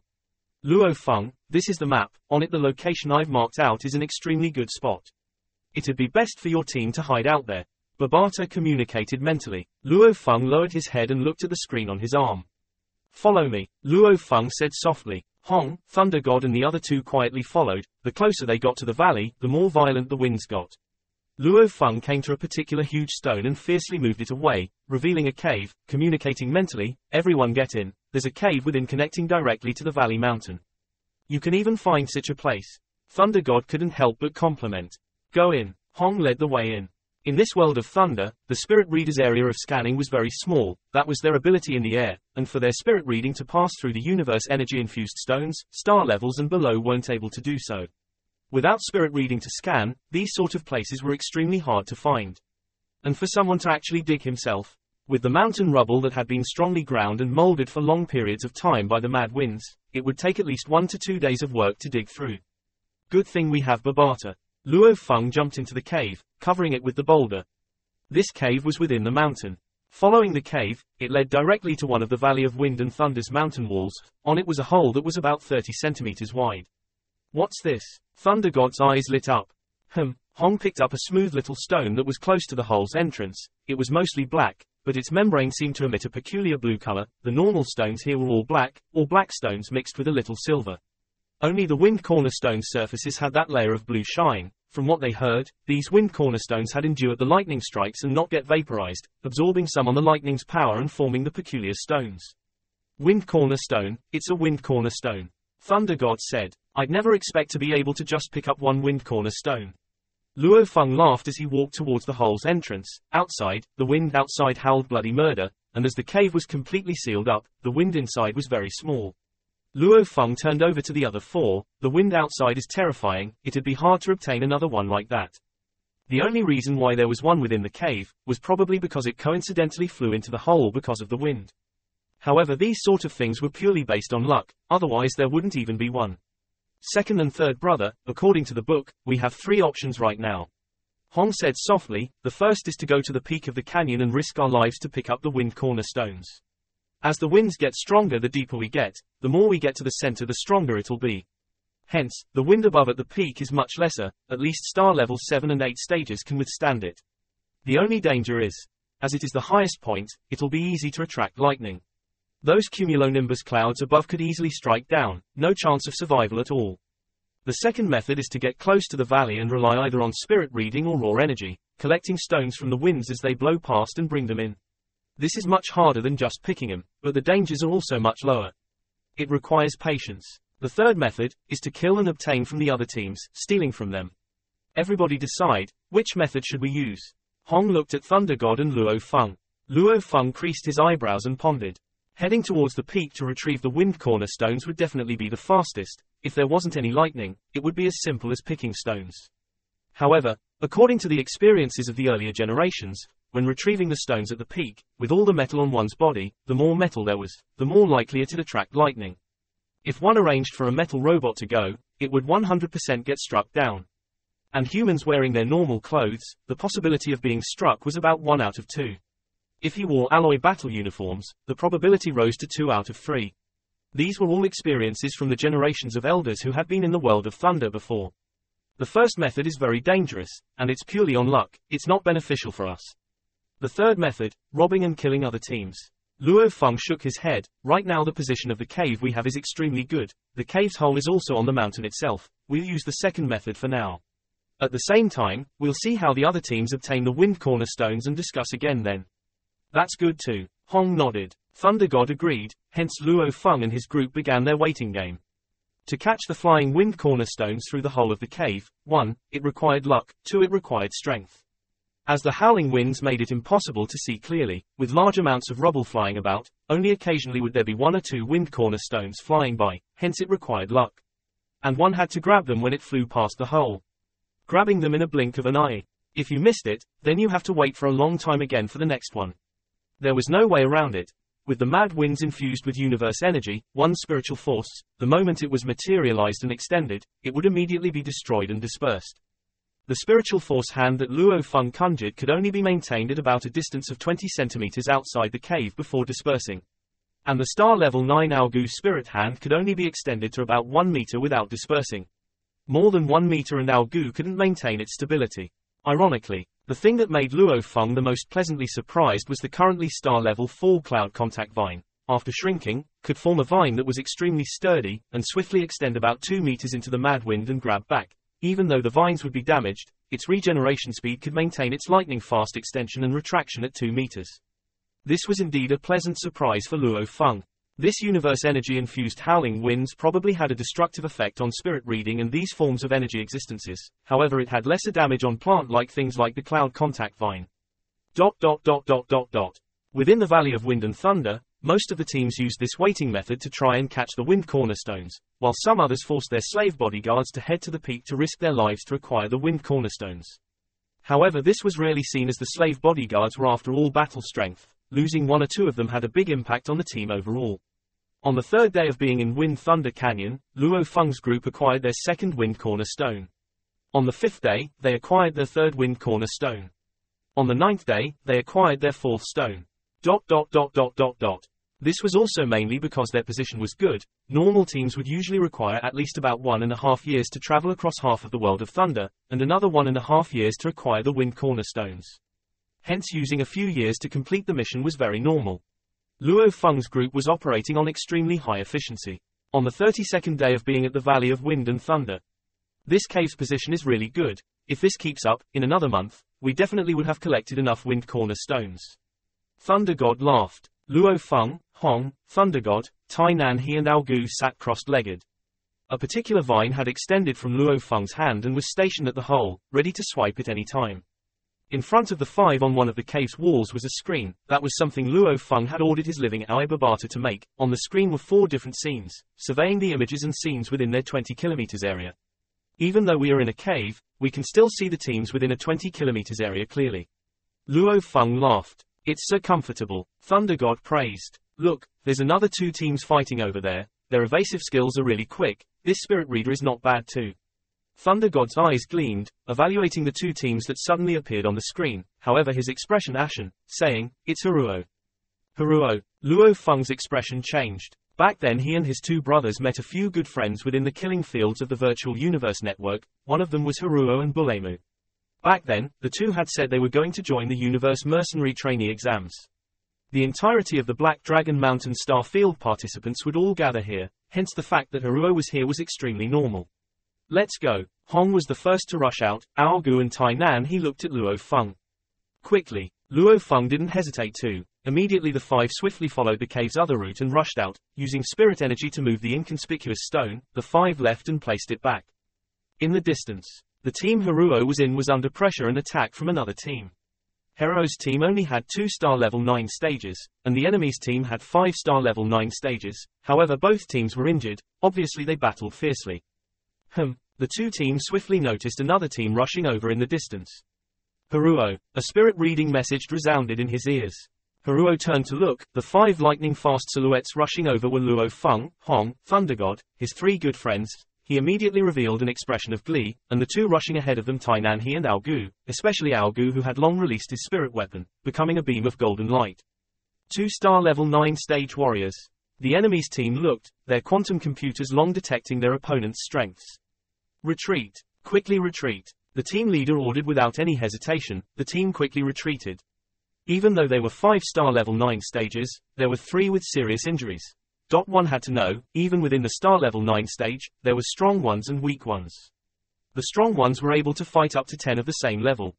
Luo Feng, this is the map, on it the location I've marked out is an extremely good spot. It'd be best for your team to hide out there. Babata communicated mentally. Luo Feng lowered his head and looked at the screen on his arm. Follow me, Luo Feng said softly. Hong, Thunder God and the other two quietly followed. The closer they got to the valley, the more violent the winds got. Luo Feng came to a particular huge stone and fiercely moved it away, revealing a cave, communicating mentally, everyone get in, there's a cave within connecting directly to the valley mountain. You can even find such a place. Thunder God couldn't help but compliment. Go in. Hong led the way in. In this world of thunder, the spirit reader's area of scanning was very small, that was their ability in the air, and for their spirit reading to pass through the universe energy-infused stones, star levels and below weren't able to do so. Without spirit reading to scan, these sort of places were extremely hard to find. And for someone to actually dig himself, with the mountain rubble that had been strongly ground and molded for long periods of time by the mad winds, it would take at least 1 to 2 days of work to dig through. Good thing we have Babata. Luo Feng jumped into the cave, covering it with the boulder. This cave was within the mountain. Following the cave, it led directly to one of the Valley of Wind and Thunder's mountain walls. On it was a hole that was about 30 centimeters wide. What's this? Thunder God's eyes lit up. Hong picked up a smooth little stone that was close to the hole's entrance. It was mostly black, but its membrane seemed to emit a peculiar blue color. The normal stones here were all black stones mixed with a little silver. Only the wind cornerstone surfaces had that layer of blue shine. From what they heard, these wind cornerstones had endured the lightning strikes and not get vaporized, absorbing some on the lightning's power and forming the peculiar stones. Wind cornerstone, it's a wind cornerstone. Thunder God said. I'd never expect to be able to just pick up one wind cornerstone. Luo Feng laughed as he walked towards the hole's entrance. Outside, the wind outside howled bloody murder, and as the cave was completely sealed up, the wind inside was very small. Luo Feng turned over to the other four. The wind outside is terrifying, it'd be hard to obtain another one like that. The only reason why there was one within the cave, was probably because it coincidentally flew into the hole because of the wind. However, these sort of things were purely based on luck, otherwise there wouldn't even be one. Second and third brother, according to the book, we have 3 options right now. Hong said softly, the first is to go to the peak of the canyon and risk our lives to pick up the wind cornerstones. As the winds get stronger the deeper we get, the more we get to the center the stronger it'll be. Hence, the wind above at the peak is much lesser, at least star level 7 and 8 stages can withstand it. The only danger is, As it is the highest point, it'll be easy to attract lightning. Those cumulonimbus clouds above could easily strike down, no chance of survival at all. The second method is to get close to the valley and rely either on spirit reading or raw energy, collecting stones from the winds as they blow past and bring them in. This is much harder than just picking them, but the dangers are also much lower. It requires patience. The third method is to kill and obtain from the other teams, stealing from them. Everybody decide, which method should we use? Hong looked at Thunder God and Luo Feng. Luo Feng creased his eyebrows and pondered. Heading towards the peak to retrieve the wind cornerstones would definitely be the fastest. If there wasn't any lightning, it would be as simple as picking stones. However, according to the experiences of the earlier generations, when retrieving the stones at the peak, with all the metal on one's body, the more metal there was, the more likely it'd attract lightning. If one arranged for a metal robot to go, it would 100% get struck down. And humans wearing their normal clothes, the possibility of being struck was about 1 out of 2. If he wore alloy battle uniforms, the probability rose to 2 out of 3. These were all experiences from the generations of elders who had been in the world of thunder before. The first method is very dangerous, and it's purely on luck, it's not beneficial for us. The third method, robbing and killing other teams. Luo Feng shook his head. Right now the position of the cave we have is extremely good. The cave's hole is also on the mountain itself. We'll use the second method for now. At the same time, we'll see how the other teams obtain the wind cornerstones and discuss again then. That's good too. Hong nodded. Thunder God agreed, hence Luo Feng and his group began their waiting game. To catch the flying wind cornerstones through the hole of the cave, 1, it required luck, 2, it required strength. As the howling winds made it impossible to see clearly, with large amounts of rubble flying about, only occasionally would there be 1 or 2 wind cornerstones flying by, hence it required luck. And one had to grab them when it flew past the hole. Grabbing them in a blink of an eye. If you missed it, then you have to wait for a long time again for the next one. There was no way around it. With the mad winds infused with universe energy, one spiritual force, the moment it was materialized and extended, it would immediately be destroyed and dispersed. The spiritual force hand that Luo Feng conjured could only be maintained at about a distance of 20 centimeters outside the cave before dispersing. And the star level 9 Aogu spirit hand could only be extended to about 1 meter without dispersing. More than 1 meter and Aogu couldn't maintain its stability. Ironically, the thing that made Luo Feng the most pleasantly surprised was the currently star level 4 cloud contact vine. After shrinking, could form a vine that was extremely sturdy, and swiftly extend about 2 meters into the mad wind and grab back. Even though the vines would be damaged, its regeneration speed could maintain its lightning-fast extension and retraction at 2 meters. This was indeed a pleasant surprise for Luo Feng. This universe energy-infused howling winds probably had a destructive effect on spirit reading and these forms of energy existences, however it had lesser damage on plant-like things like the cloud contact vine. Within the Valley of Wind and Thunder, most of the teams used this waiting method to try and catch the wind cornerstones, while some others forced their slave bodyguards to head to the peak to risk their lives to acquire the wind cornerstones. However, this was rarely seen as the slave bodyguards were after all battle strength. Losing 1 or 2 of them had a big impact on the team overall. On the third day of being in Wind Thunder Canyon, Luo Feng's group acquired their second wind cornerstone. On the 5th day, they acquired their third wind cornerstone. On the 9th day, they acquired their 4th stone. This was also mainly because their position was good. Normal teams would usually require at least about 1.5 years to travel across half of the world of thunder, and another 1.5 years to acquire the wind cornerstones. Hence using a few years to complete the mission was very normal. Luo Feng's group was operating on extremely high efficiency. On the 32nd day of being at the Valley of Wind and Thunder. This cave's position is really good. If this keeps up, in another month, we definitely would have collected enough wind cornerstones. Thunder God laughed. Luo Feng, Hong, Thunder God, Tai Nan He and Aogu sat crossed-legged. A particular vine had extended from Luo Feng's hand and was stationed at the hole, ready to swipe at any time. In front of the 5 on one of the cave's walls was a screen. That was something Luo Feng had ordered his living eye Babata to make. On the screen were 4 different scenes, surveying the images and scenes within their 20 kilometers area. Even though we are in a cave, we can still see the teams within a 20 kilometers area clearly. Luo Feng laughed. It's so comfortable. Thunder God praised. Look, there's another 2 teams fighting over there. Their evasive skills are really quick. This spirit reader is not bad too. Thunder God's eyes gleamed, evaluating the 2 teams that suddenly appeared on the screen. However, his expression ashen, saying, "It's Haruo." Haruo. Luo Feng's expression changed. Back then he and his 2 brothers met a few good friends within the killing fields of the virtual universe network. One of them was Haruo and Bulemu. Back then, the two had said they were going to join the Universe Mercenary Trainee exams. The entirety of the Black Dragon Mountain Star Field participants would all gather here, hence the fact that Haruo was here was extremely normal. Let's go. Hong was the first to rush out. Aogu and Tainan. He looked at Luo Feng. Quickly. Luo Feng didn't hesitate too. Immediately the five swiftly followed the cave's other route and rushed out, using spirit energy to move the inconspicuous stone. The five left and placed it back. In the distance, the team Haruo was in was under pressure and attack from another team. Hero's team only had 2-star level 9 stages, and the enemy's team had 5-star level 9 stages. However, both teams were injured. Obviously they battled fiercely. The two teams swiftly noticed another team rushing over in the distance. Haruo, a spirit reading message resounded in his ears. Haruo turned to look. The 5 lightning-fast silhouettes rushing over were Luo Feng, Hong, Thunder God, his 3 good friends. He immediately revealed an expression of glee, and the two rushing ahead of them Tainan He and Aogu, especially Aogu who had long released his spirit weapon, becoming a beam of golden light. 2-star level 9 stage warriors. The enemy's team looked, their quantum computers long detecting their opponent's strengths. Retreat. Quickly retreat. The team leader ordered without any hesitation. The team quickly retreated. Even though they were 5-star level 9 stages, there were 3 with serious injuries. One had to know, even within the star level 9 stage, there were strong ones and weak ones. The strong ones were able to fight up to 10 of the same level.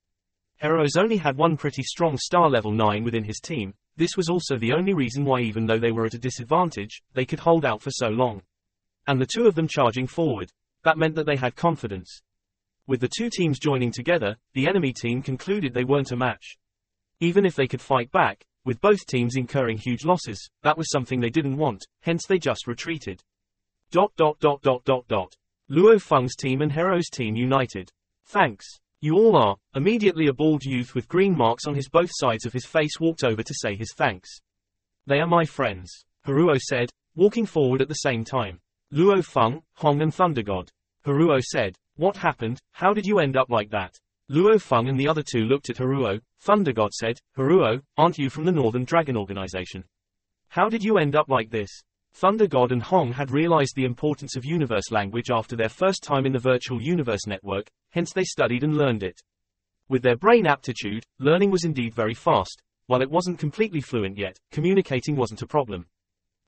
Heroes only had one pretty strong star level 9 within his team. This was also the only reason why, even though they were at a disadvantage, they could hold out for so long. And the two of them charging forward. That meant that they had confidence. With the two teams joining together, the enemy team concluded they weren't a match. Even if they could fight back, with both teams incurring huge losses, that was something they didn't want, hence they just retreated. Luo Feng's team and Hero's team united. Thanks. You all are. Immediately a bald youth with green marks on his both sides of his face walked over to say his thanks. They are my friends, Haruo said, walking forward at the same time. Luo Feng, Hong and Thunder God. Haruo said, what happened? How did you end up like that? Luo Feng and the other two looked at Haruo. Thunder God said, Haruo, aren't you from the Northern Dragon Organization? How did you end up like this? Thunder God and Hong had realized the importance of universe language after their first time in the virtual universe network, hence they studied and learned it. With their brain aptitude, learning was indeed very fast. While it wasn't completely fluent yet, communicating wasn't a problem.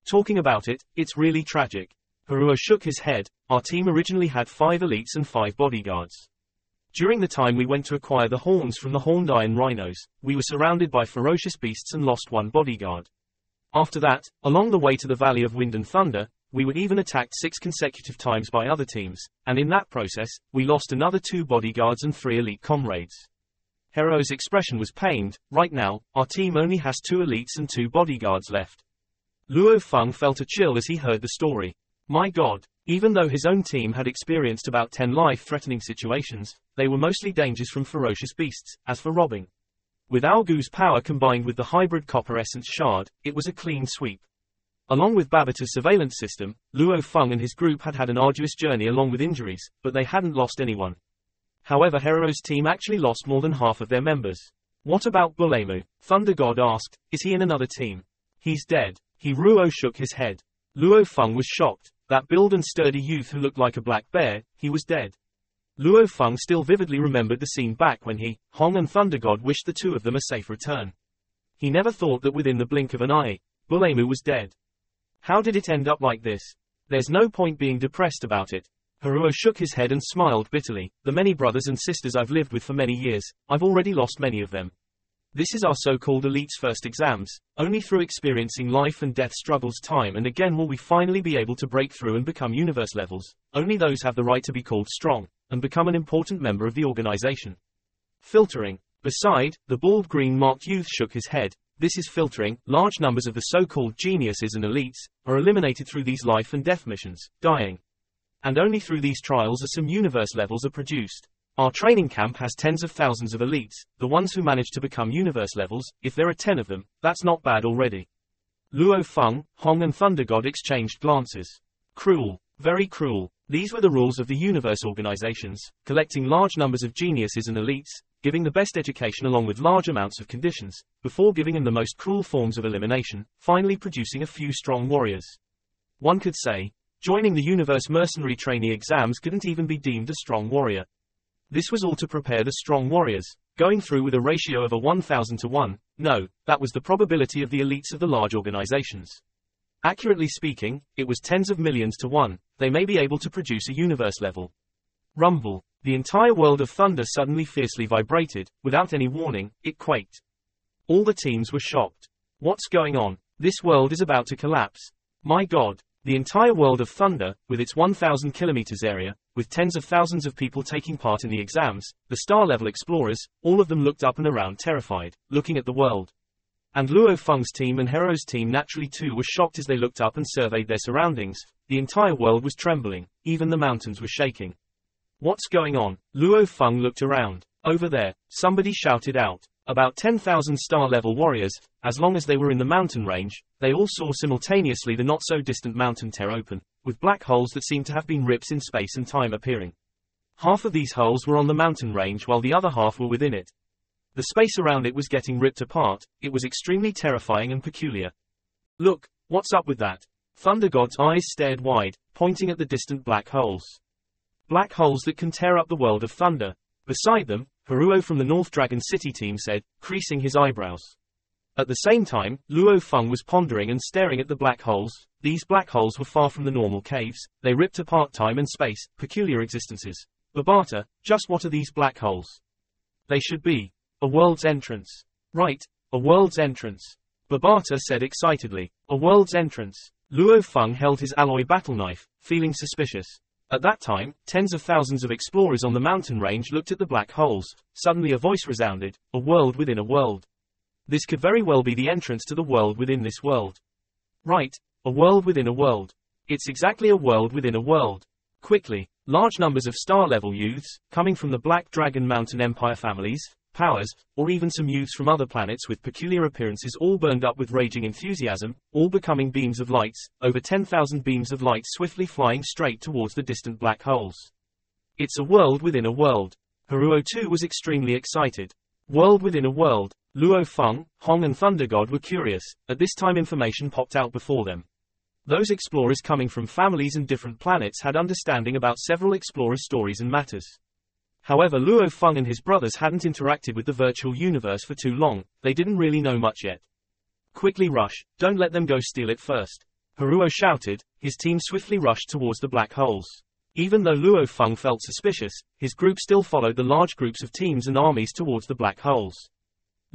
Talking about it, it's really tragic. Haruo shook his head. Our team originally had 5 elites and 5 bodyguards. During the time we went to acquire the horns from the horned iron rhinos, we were surrounded by ferocious beasts and lost 1 bodyguard. After that, along the way to the Valley of Wind and Thunder, we were even attacked 6 consecutive times by other teams, and in that process, we lost another 2 bodyguards and 3 elite comrades. Hero's expression was pained. Right now, our team only has 2 elites and 2 bodyguards left. Luo Feng felt a chill as he heard the story. My God. Even though his own team had experienced about 10 life-threatening situations, they were mostly dangers from ferocious beasts. As for robbing, with Aogu's power combined with the hybrid copper essence shard, it was a clean sweep. Along with Babata's surveillance system, Luo Feng and his group had had an arduous journey along with injuries, but they hadn't lost anyone. However, Hero's team actually lost more than half of their members. What about Bulemu? Thunder God asked. Is he in another team? He's dead. Haruo shook his head. Luo Feng was shocked. That build and sturdy youth who looked like a black bear, he was dead. Luo Feng still vividly remembered the scene back when he, Hong and Thunder God wished the two of them a safe return. He never thought that within the blink of an eye, Bulemu was dead. How did it end up like this? There's no point being depressed about it. Haruo shook his head and smiled bitterly. The many brothers and sisters I've lived with for many years, I've already lost many of them. This is our so-called elite's first exams. Only through experiencing life and death struggles time and again will we finally be able to break through and become universe levels. Only those have the right to be called strong, and become an important member of the organization. Filtering. Beside, the bald green marked youth shook his head. This is filtering. Large numbers of the so-called geniuses and elites are eliminated through these life and death missions, dying. And only through these trials are some universe levels are produced. Our training camp has tens of thousands of elites, the ones who manage to become universe levels. If there are 10 of them, that's not bad already. Luo Feng, Hong and Thunder God exchanged glances. Cruel. Very cruel. These were the rules of the universe organizations, collecting large numbers of geniuses and elites, giving the best education along with large amounts of conditions, before giving them the most cruel forms of elimination, finally producing a few strong warriors. One could say, joining the universe mercenary trainee exams couldn't even be deemed a strong warrior. This was all to prepare the strong warriors, going through with a ratio of a 1,000 to 1. No, that was the probability of the elites of the large organizations. Accurately speaking, it was tens of millions to 1. They may be able to produce a universe-level rumble. The entire world of thunder suddenly fiercely vibrated. Without any warning, it quaked. All the teams were shocked. What's going on? This world is about to collapse. My God. The entire world of thunder, with its 1,000 kilometers area, with tens of thousands of people taking part in the exams, the star-level explorers, all of them looked up and around terrified, looking at the world. And Luo Feng's team and Hero's team naturally too were shocked as they looked up and surveyed their surroundings. The entire world was trembling, even the mountains were shaking. What's going on? Luo Feng looked around. Over there, somebody shouted out. About 10,000 star-level warriors, as long as they were in the mountain range, they all saw simultaneously the not-so-distant mountain tear open, with black holes that seemed to have been rips in space and time appearing. Half of these holes were on the mountain range while the other half were within it. The space around it was getting ripped apart. It was extremely terrifying and peculiar. Look, what's up with that? Thunder God's eyes stared wide, pointing at the distant black holes. Black holes that can tear up the world of thunder. Beside them, Haruo from the North Dragon City team said, creasing his eyebrows. At the same time, Luo Feng was pondering and staring at the black holes. These black holes were far from the normal caves. They ripped apart time and space, peculiar existences. Babata, just what are these black holes? They should be a world's entrance. Right, a world's entrance. Babata said excitedly. A world's entrance. Luo Feng held his alloy battle knife, feeling suspicious. At that time, tens of thousands of explorers on the mountain range looked at the black holes. Suddenly a voice resounded, a world within a world. This could very well be the entrance to the world within this world. Right, a world within a world. It's exactly a world within a world. Quickly, large numbers of star-level youths, coming from the Black Dragon Mountain Empire families, powers, or even some youths from other planets with peculiar appearances all burned up with raging enthusiasm, all becoming beams of lights, over 10,000 beams of light swiftly flying straight towards the distant black holes. It's a world within a world. Haruo too was extremely excited. World within a world. Luo Feng, Hong and Thunder God were curious. At this time information popped out before them. Those explorers coming from families and different planets had understanding about several explorers' stories and matters. However, Luo Feng and his brothers hadn't interacted with the virtual universe for too long. They didn't really know much yet. Quickly rush, don't let them go steal it first. Haruo shouted. His team swiftly rushed towards the black holes. Even though Luo Feng felt suspicious, his group still followed the large groups of teams and armies towards the black holes.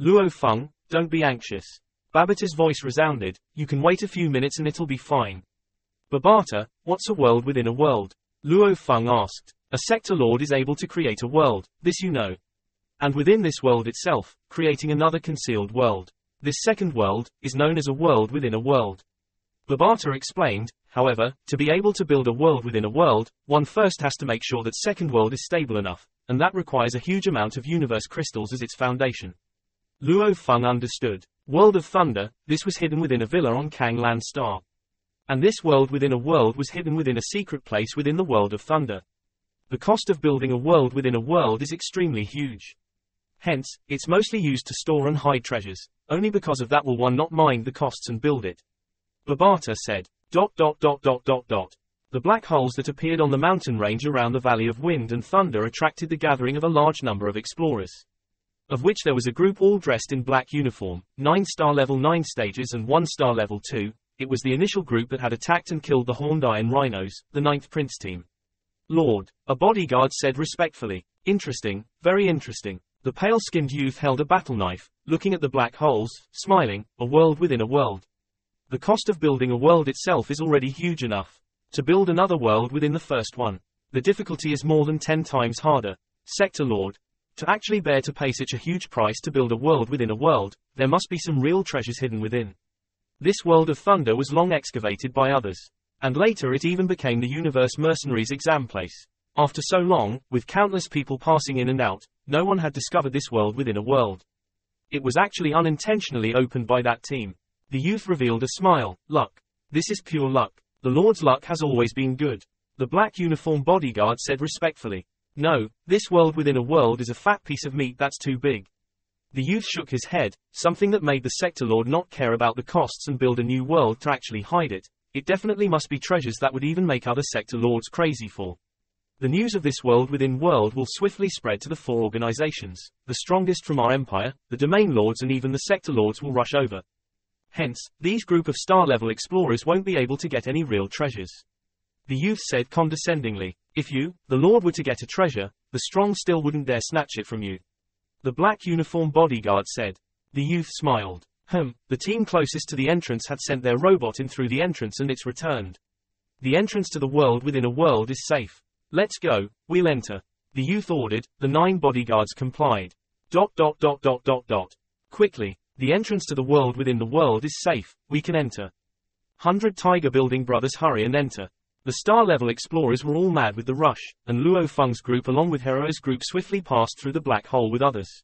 Luo Feng, don't be anxious. Babata's voice resounded. You can wait a few minutes and it'll be fine. Babata, what's a world within a world? Luo Feng asked. A sector lord is able to create a world, this you know. And within this world itself, creating another concealed world. This second world is known as a world within a world. Babata explained. However, to be able to build a world within a world, one first has to make sure that second world is stable enough, and that requires a huge amount of universe crystals as its foundation. Luo Feng understood. World of Thunder, this was hidden within a villa on Kanglan Star. And this world within a world was hidden within a secret place within the World of Thunder. The cost of building a world within a world is extremely huge. Hence, it's mostly used to store and hide treasures. Only because of that will one not mind the costs and build it. Babata said. The black holes that appeared on the mountain range around the Valley of Wind and Thunder attracted the gathering of a large number of explorers. Of which there was a group all dressed in black uniform, 9-star level 9 stages and 1-star level 2. It was the initial group that had attacked and killed the horned iron rhinos, the 9th Prince team. Lord, a bodyguard said respectfully. Interesting, very interesting. The pale-skinned youth held a battle knife, looking at the black holes, smiling, a world within a world. The cost of building a world itself is already huge enough. To build another world within the first one, the difficulty is more than 10 times harder. Sector Lord. To actually bear to pay such a huge price to build a world within a world, there must be some real treasures hidden within. This World of Thunder was long excavated by others. And later it even became the Universe Mercenaries exam place. After so long, with countless people passing in and out, no one had discovered this world within a world. It was actually unintentionally opened by that team. The youth revealed a smile. Luck. This is pure luck. The Lord's luck has always been good. The black uniform bodyguard said respectfully. No, this world within a world is a fat piece of meat that's too big. The youth shook his head, something that made the Sector Lord not care about the costs and build a new world to actually hide it. It definitely must be treasures that would even make other Sector Lords crazy for. The news of this world within world will swiftly spread to the 4 organizations. The strongest from our empire, the domain lords and even the sector lords will rush over. Hence, these group of star-level explorers won't be able to get any real treasures. The youth said condescendingly, if you, the lord, were to get a treasure, the strong still wouldn't dare snatch it from you. The black uniform bodyguard said. The youth smiled. The team closest to the entrance had sent their robot in through the entrance and it's returned. The entrance to the world within a world is safe. Let's go, we'll enter. The youth ordered, the 9 bodyguards complied. ... Quickly, the entrance to the world within the world is safe, we can enter. 100 Tiger Building brothers hurry and enter. The star-level explorers were all mad with the rush, and Luo Feng's group along with Hero's group swiftly passed through the black hole with others.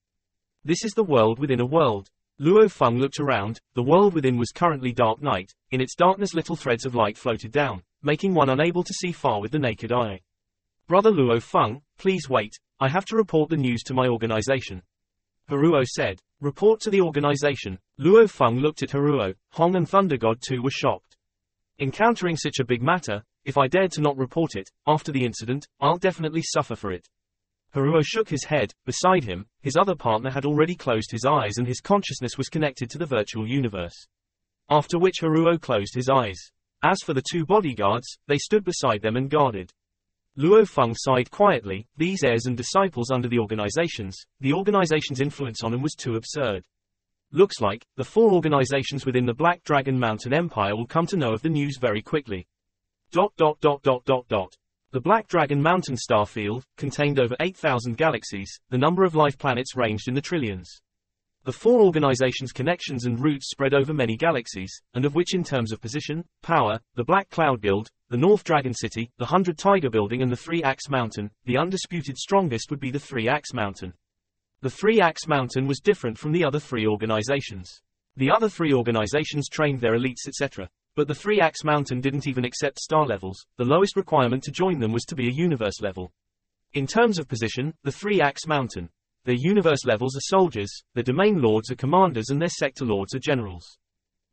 This is the world within a world. Luo Feng looked around, the world within was currently dark night, in its darkness little threads of light floated down, making one unable to see far with the naked eye. Brother Luo Feng, please wait, I have to report the news to my organization. Haruo said. Report to the organization. Luo Feng looked at Haruo, Hong and Thunder God too were shocked. Encountering such a big matter, if I dared to not report it, after the incident, I'll definitely suffer for it. Haruo shook his head. Beside him, his other partner had already closed his eyes and his consciousness was connected to the virtual universe. After which Haruo closed his eyes. As for the 2 bodyguards, they stood beside them and guarded. Luo Feng sighed quietly, these heirs and disciples under the organization's influence on him was too absurd. Looks like, the 4 organizations within the Black Dragon Mountain Empire will come to know of the news very quickly. ... The Black Dragon Mountain star field contained over 8,000 galaxies, the number of life planets ranged in the trillions. The 4 organizations' connections and roots spread over many galaxies, and of which in terms of position, power, the Black Cloud Guild, the North Dragon City, the 100 Tiger Building and the 3-Axe Mountain, the undisputed strongest would be the 3-Axe Mountain. The 3-Axe Mountain was different from the other 3 organizations. The other 3 organizations trained their elites etc. But the 3-Axe Mountain didn't even accept star levels, the lowest requirement to join them was to be a universe level. In terms of position, the 3-Axe Mountain. Their universe levels are soldiers, their domain lords are commanders and their sector lords are generals.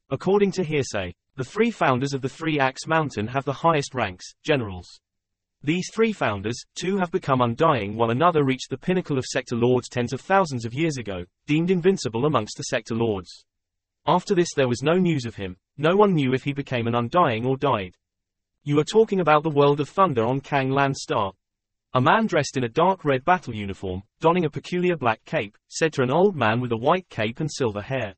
According to hearsay, the 3 founders of the 3-Axe Mountain have the highest ranks, generals. These 3 founders, 2 have become undying while another reached the pinnacle of sector lords tens of thousands of years ago, deemed invincible amongst the sector lords. After this there was no news of him, no one knew if he became an undying or died. You are talking about the world of thunder on Kang Lan Star. A man dressed in a dark red battle uniform, donning a peculiar black cape, said to an old man with a white cape and silver hair.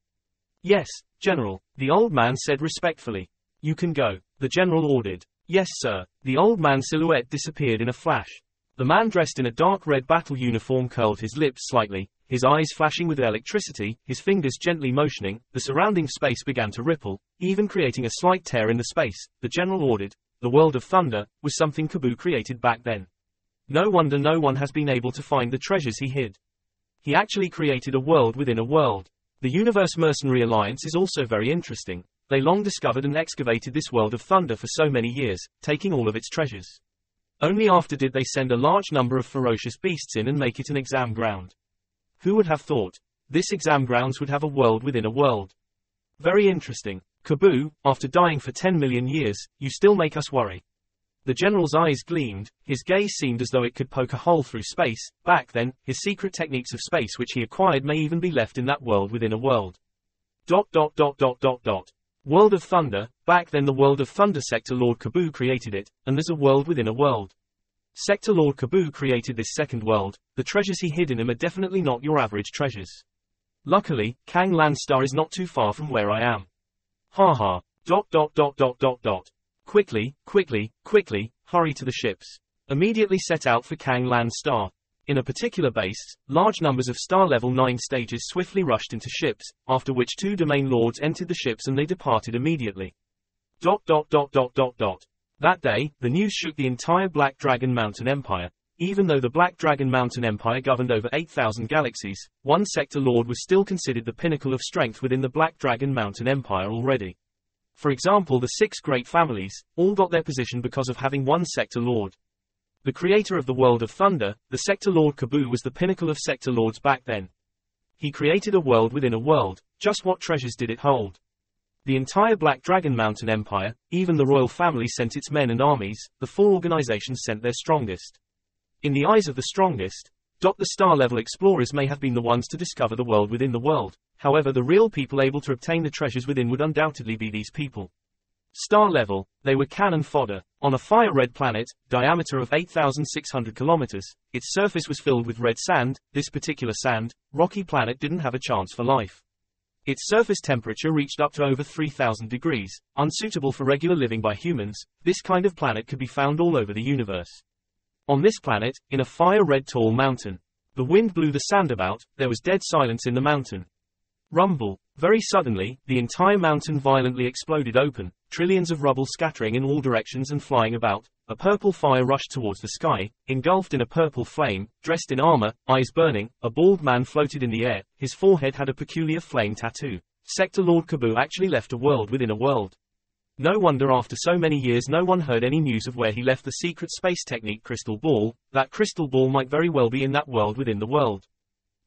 Yes, General, the old man said respectfully. You can go, the general ordered. Yes sir, the old man's silhouette disappeared in a flash. The man dressed in a dark red battle uniform curled his lips slightly, his eyes flashing with electricity, his fingers gently motioning, the surrounding space began to ripple, even creating a slight tear in the space. The general ordered. The world of thunder was something Kabu created back then. No wonder no one has been able to find the treasures he hid. He actually created a world within a world. The Universe Mercenary Alliance is also very interesting. They long discovered and excavated this world of thunder for so many years, taking all of its treasures. Only after did they send a large number of ferocious beasts in and make it an exam ground. Who would have thought? This exam grounds would have a world within a world. Very interesting. Kabu, after dying for 10 million years, you still make us worry. The general's eyes gleamed, his gaze seemed as though it could poke a hole through space. Back then, his secret techniques of space which he acquired may even be left in that world within a world. ... World of Thunder, back then the World of Thunder Sector Lord Kabu created it, and there's a world within a world. Sector Lord Kabu created this second world, the treasures he hid in him are definitely not your average treasures. Luckily, Kang Lan Star is not too far from where I am. Haha. ... Quickly, hurry to the ships. Immediately set out for Kang Lan Star. In a particular base, large numbers of Star Level 9 stages swiftly rushed into ships, after which 2 domain lords entered the ships and they departed immediately. ... That day, the news shook the entire Black Dragon Mountain Empire. Even though the Black Dragon Mountain Empire governed over 8,000 galaxies, one sector lord was still considered the pinnacle of strength within the Black Dragon Mountain Empire already. For example, the 6 great families, all got their position because of having one sector lord. The creator of the world of thunder, the sector lord Kabu was the pinnacle of sector lords back then. He created a world within a world. Just what treasures did it hold? The entire Black Dragon Mountain Empire, even the royal family sent its men and armies, the 4 organizations sent their strongest. In the eyes of the strongest, the star-level explorers may have been the ones to discover the world within the world. However, the real people able to obtain the treasures within would undoubtedly be these people. Star level, they were cannon fodder. On a fire-red planet, diameter of 8,600 kilometers, its surface was filled with red sand. This particular sand, rocky planet didn't have a chance for life. Its surface temperature reached up to over 3,000 degrees, unsuitable for regular living by humans. This kind of planet could be found all over the universe. On this planet, in a fire-red tall mountain, the wind blew the sand about. There was dead silence in the mountain. Rumble. Very suddenly, the entire mountain violently exploded open, trillions of rubble scattering in all directions and flying about. A purple fire rushed towards the sky, engulfed in a purple flame, dressed in armor, eyes burning. A bald man floated in the air, his forehead had a peculiar flame tattoo. Sector Lord Kabu actually left a world within a world. No wonder after so many years no one heard any news of where he left the secret space technique crystal ball. That crystal ball might very well be in that world within the world.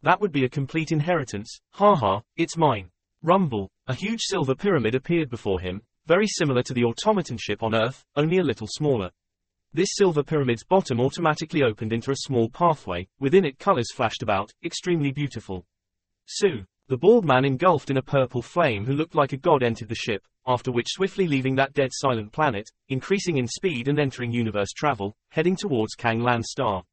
That would be a complete inheritance. Haha, it's mine. Rumble. A huge silver pyramid appeared before him, very similar to the automaton ship on Earth, only a little smaller. This silver pyramid's bottom automatically opened into a small pathway. Within it colors flashed about, extremely beautiful. Su. The bald man engulfed in a purple flame who looked like a god entered the ship, after which swiftly leaving that dead silent planet, increasing in speed and entering universe travel, heading towards Kang Land Star.